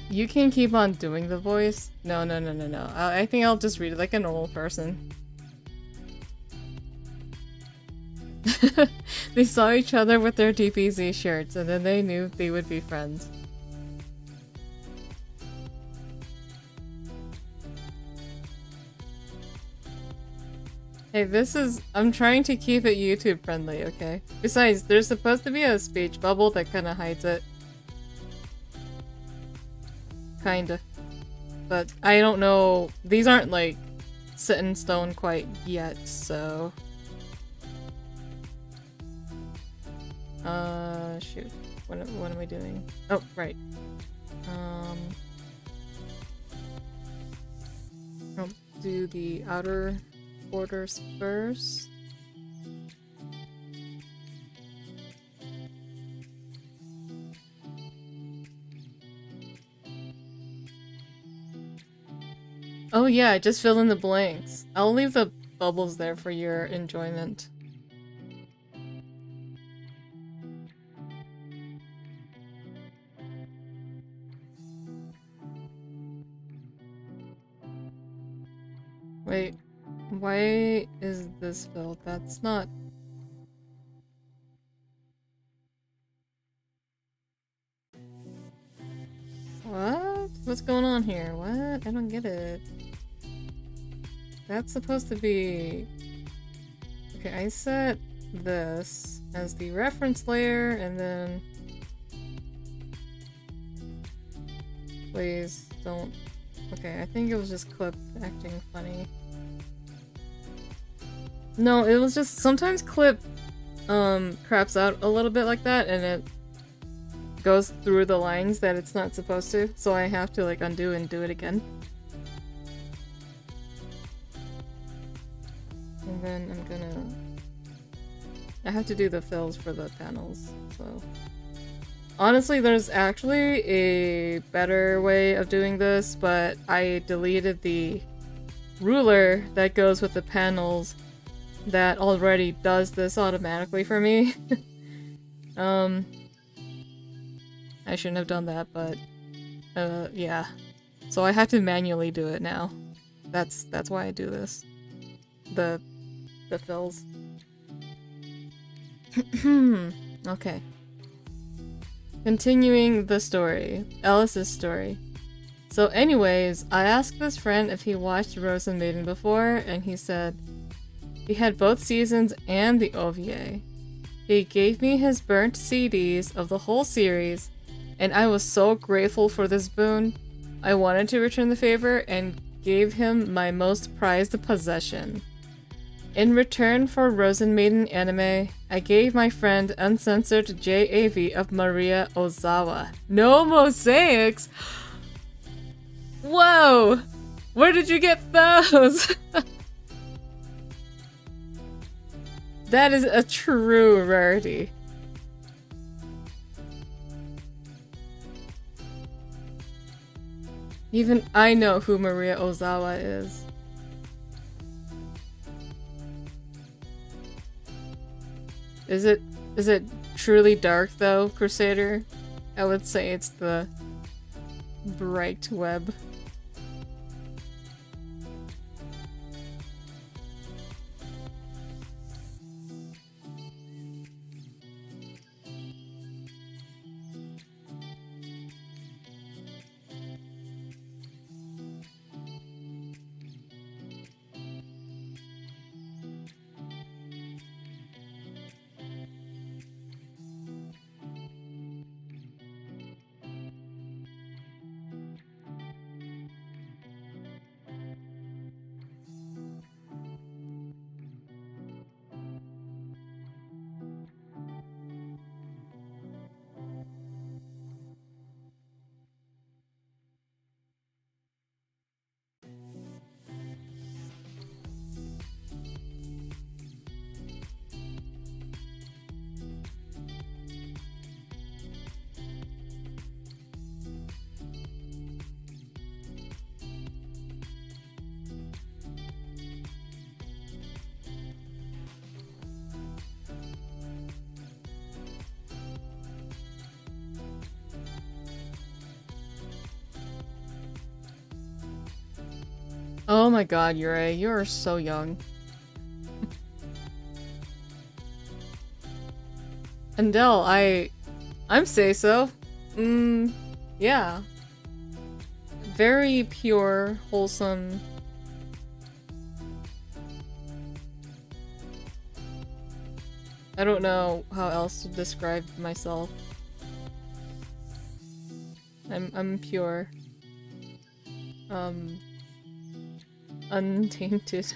You can keep on doing the voice? No. I think I'll just read it like a normal person. They saw each other with their DBZ shirts, and then they knew they would be friends. Hey, I'm trying to keep it YouTube friendly, okay? Besides, there's supposed to be a speech bubble that kinda hides it. Kinda. But I don't know, these aren't like set in stone quite yet, so... shoot. What am I doing? Oh, right. I'll do the outer borders first. Oh yeah, just fill in the blanks. I'll leave the bubbles there for your enjoyment. Wait, why is this filled? That's not... What? What's going on here? What? I don't get it. That's supposed to be... Okay, I set this as the reference layer, and then... Please, don't... Okay, I think it was just Clip acting funny. No, it was just... Sometimes Clip, craps out a little bit like that, and it goes through the lines that it's not supposed to, so I have to, like, undo and do it again. And then I'm gonna... I have to do the fills for the panels, so... Honestly, there's actually a better way of doing this, but I deleted the ruler that goes with the panels that already does this automatically for me. I shouldn't have done that, but... yeah. So I have to manually do it now. That's why I do this. The fills. Okay. Continuing the story. Ellis's story. So anyways, I asked this friend if he watched Rose and Maiden before, and he said he had both seasons and the OVA. He gave me his burnt CDs of the whole series, and I was so grateful for this boon. I wanted to return the favor and gave him my most prized possession. In return for Rose and Maiden anime, I gave my friend uncensored JAV of Maria Ozawa. No mosaics! Whoa! Where did you get those? That is a true rarity. Even I know who Maria Ozawa is. Is it truly dark though, Crusader? I would say it's the bright web. Oh my god, Yurei, you are so young. Andel, I'm say so. Yeah. Very pure, wholesome. I don't know how else to describe myself. I'm pure. Untainted.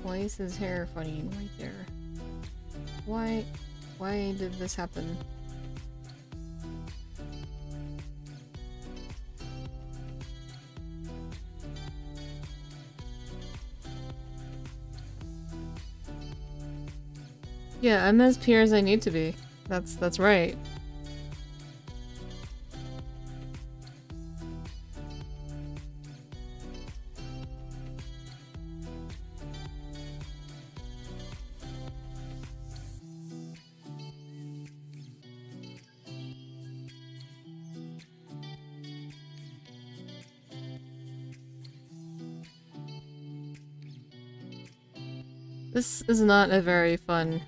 Why is his hair funny right there? Why did this happen? Yeah, I'm as pure as I need to be. That's right. This is not a very fun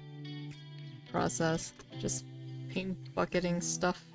process. Just paint bucketing stuff.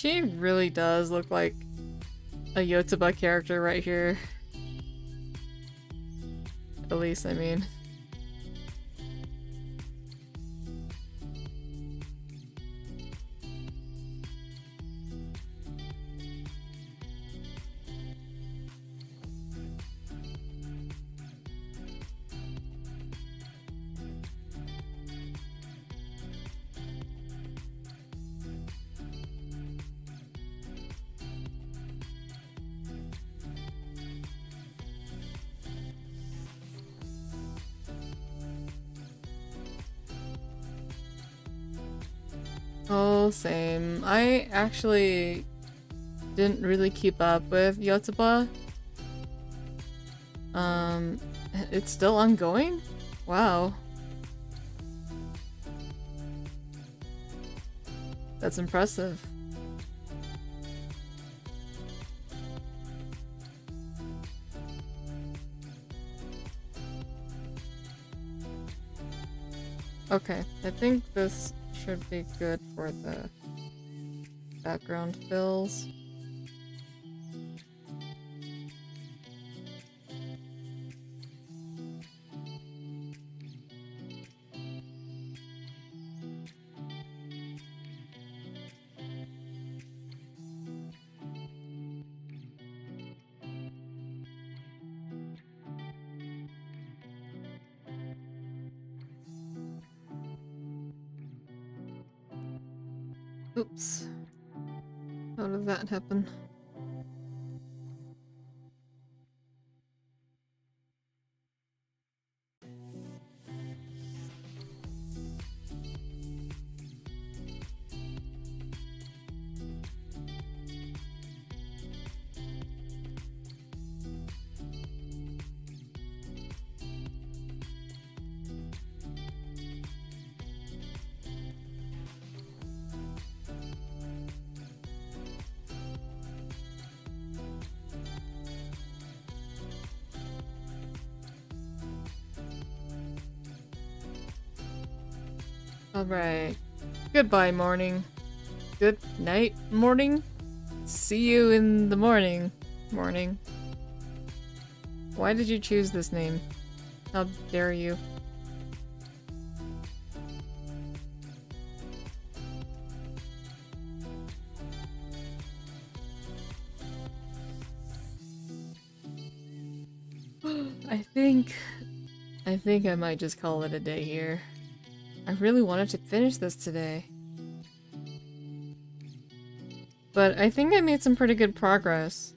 She really does look like a Yotsuba character right here. Elise, I mean. Oh, same. I actually didn't really keep up with Yotsuba. It's still ongoing? Wow. That's impressive. Okay, I think this should be good for the background fills. Oops. How did that happen? Alright. Goodbye, morning. Good night, morning. See you in the morning, morning. Why did you choose this name? How dare you? I think I might just call it a day here. I really wanted to finish this today. But I think I made some pretty good progress.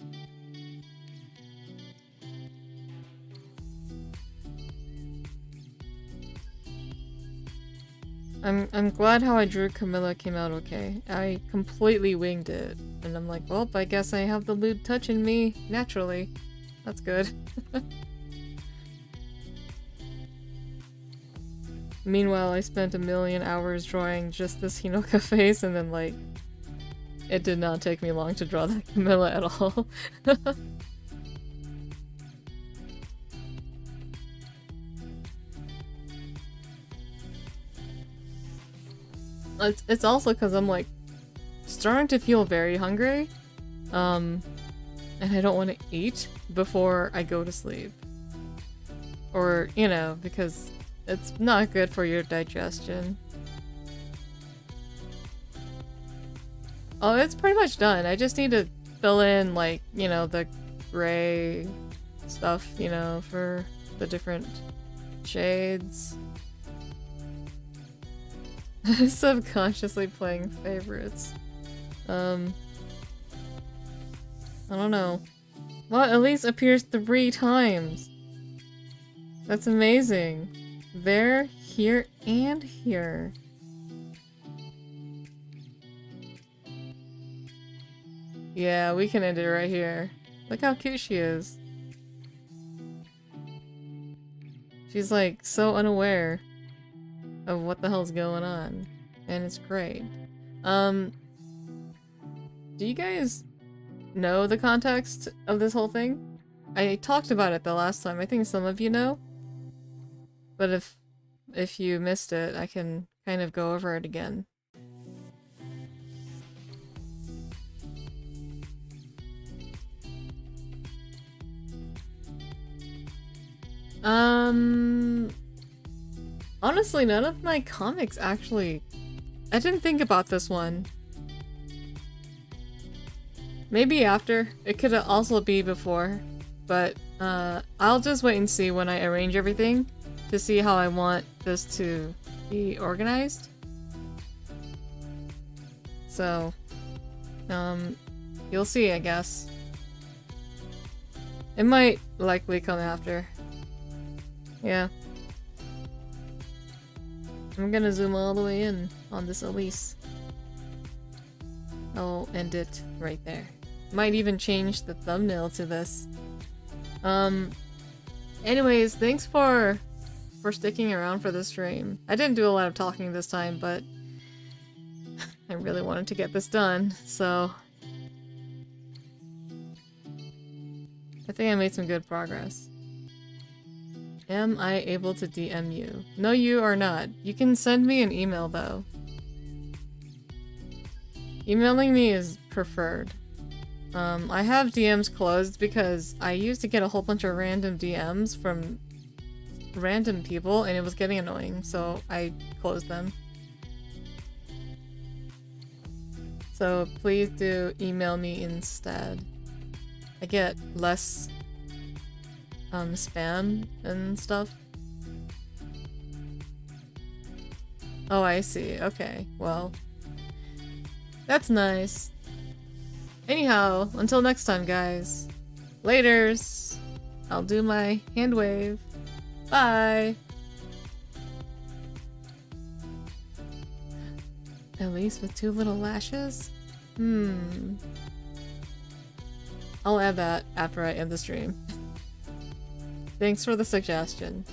I'm glad how I drew Camilla came out okay. I completely winged it. And I'm like, well, I guess I have the lewd touch in me naturally. That's good. Meanwhile, I spent a million hours drawing just this Hinoka face, and then, like, it did not take me long to draw that Camilla at all. It's also because I'm, like, starting to feel very hungry, and I don't want to eat before I go to sleep. Or, you know, because it's not good for your digestion. Oh, it's pretty much done. I just need to fill in, like, you know, the gray stuff, you know, for the different shades. Subconsciously playing favorites. I don't know. Well, Elise appears 3 times. That's amazing. There, here, and here. Yeah, we can end it right here. Look how cute she is. She's like so unaware of what the hell's going on. And it's great. Do you guys know the context of this whole thing? I talked about it the last time. I think some of you know. But if you missed it, I can kind of go over it again. Honestly, none of my comics actually... I didn't think about this one. Maybe after. It could also be before. But, I'll just wait and see when I arrange everything to see how I want this to be organized. So, you'll see, I guess. It might likely come after. Yeah. I'm gonna zoom all the way in on this Elise. I'll end it right there. Might even change the thumbnail to this. Anyways, thanks for sticking around for this stream. I didn't do a lot of talking this time, but I really wanted to get this done, so I think I made some good progress. Am I able to DM you? No, you are not. You can send me an email, though. Emailing me is preferred. I have DMs closed because I used to get a whole bunch of random DMs from random people and it was getting annoying, so I closed them. So please do email me instead. I get less spam and stuff. Oh, I see. Okay, well, that's nice. Anyhow, until next time, guys. Laters. I'll do my hand wave. Bye. Elise with 2 little lashes? I'll add that after I end the stream. Thanks for the suggestion.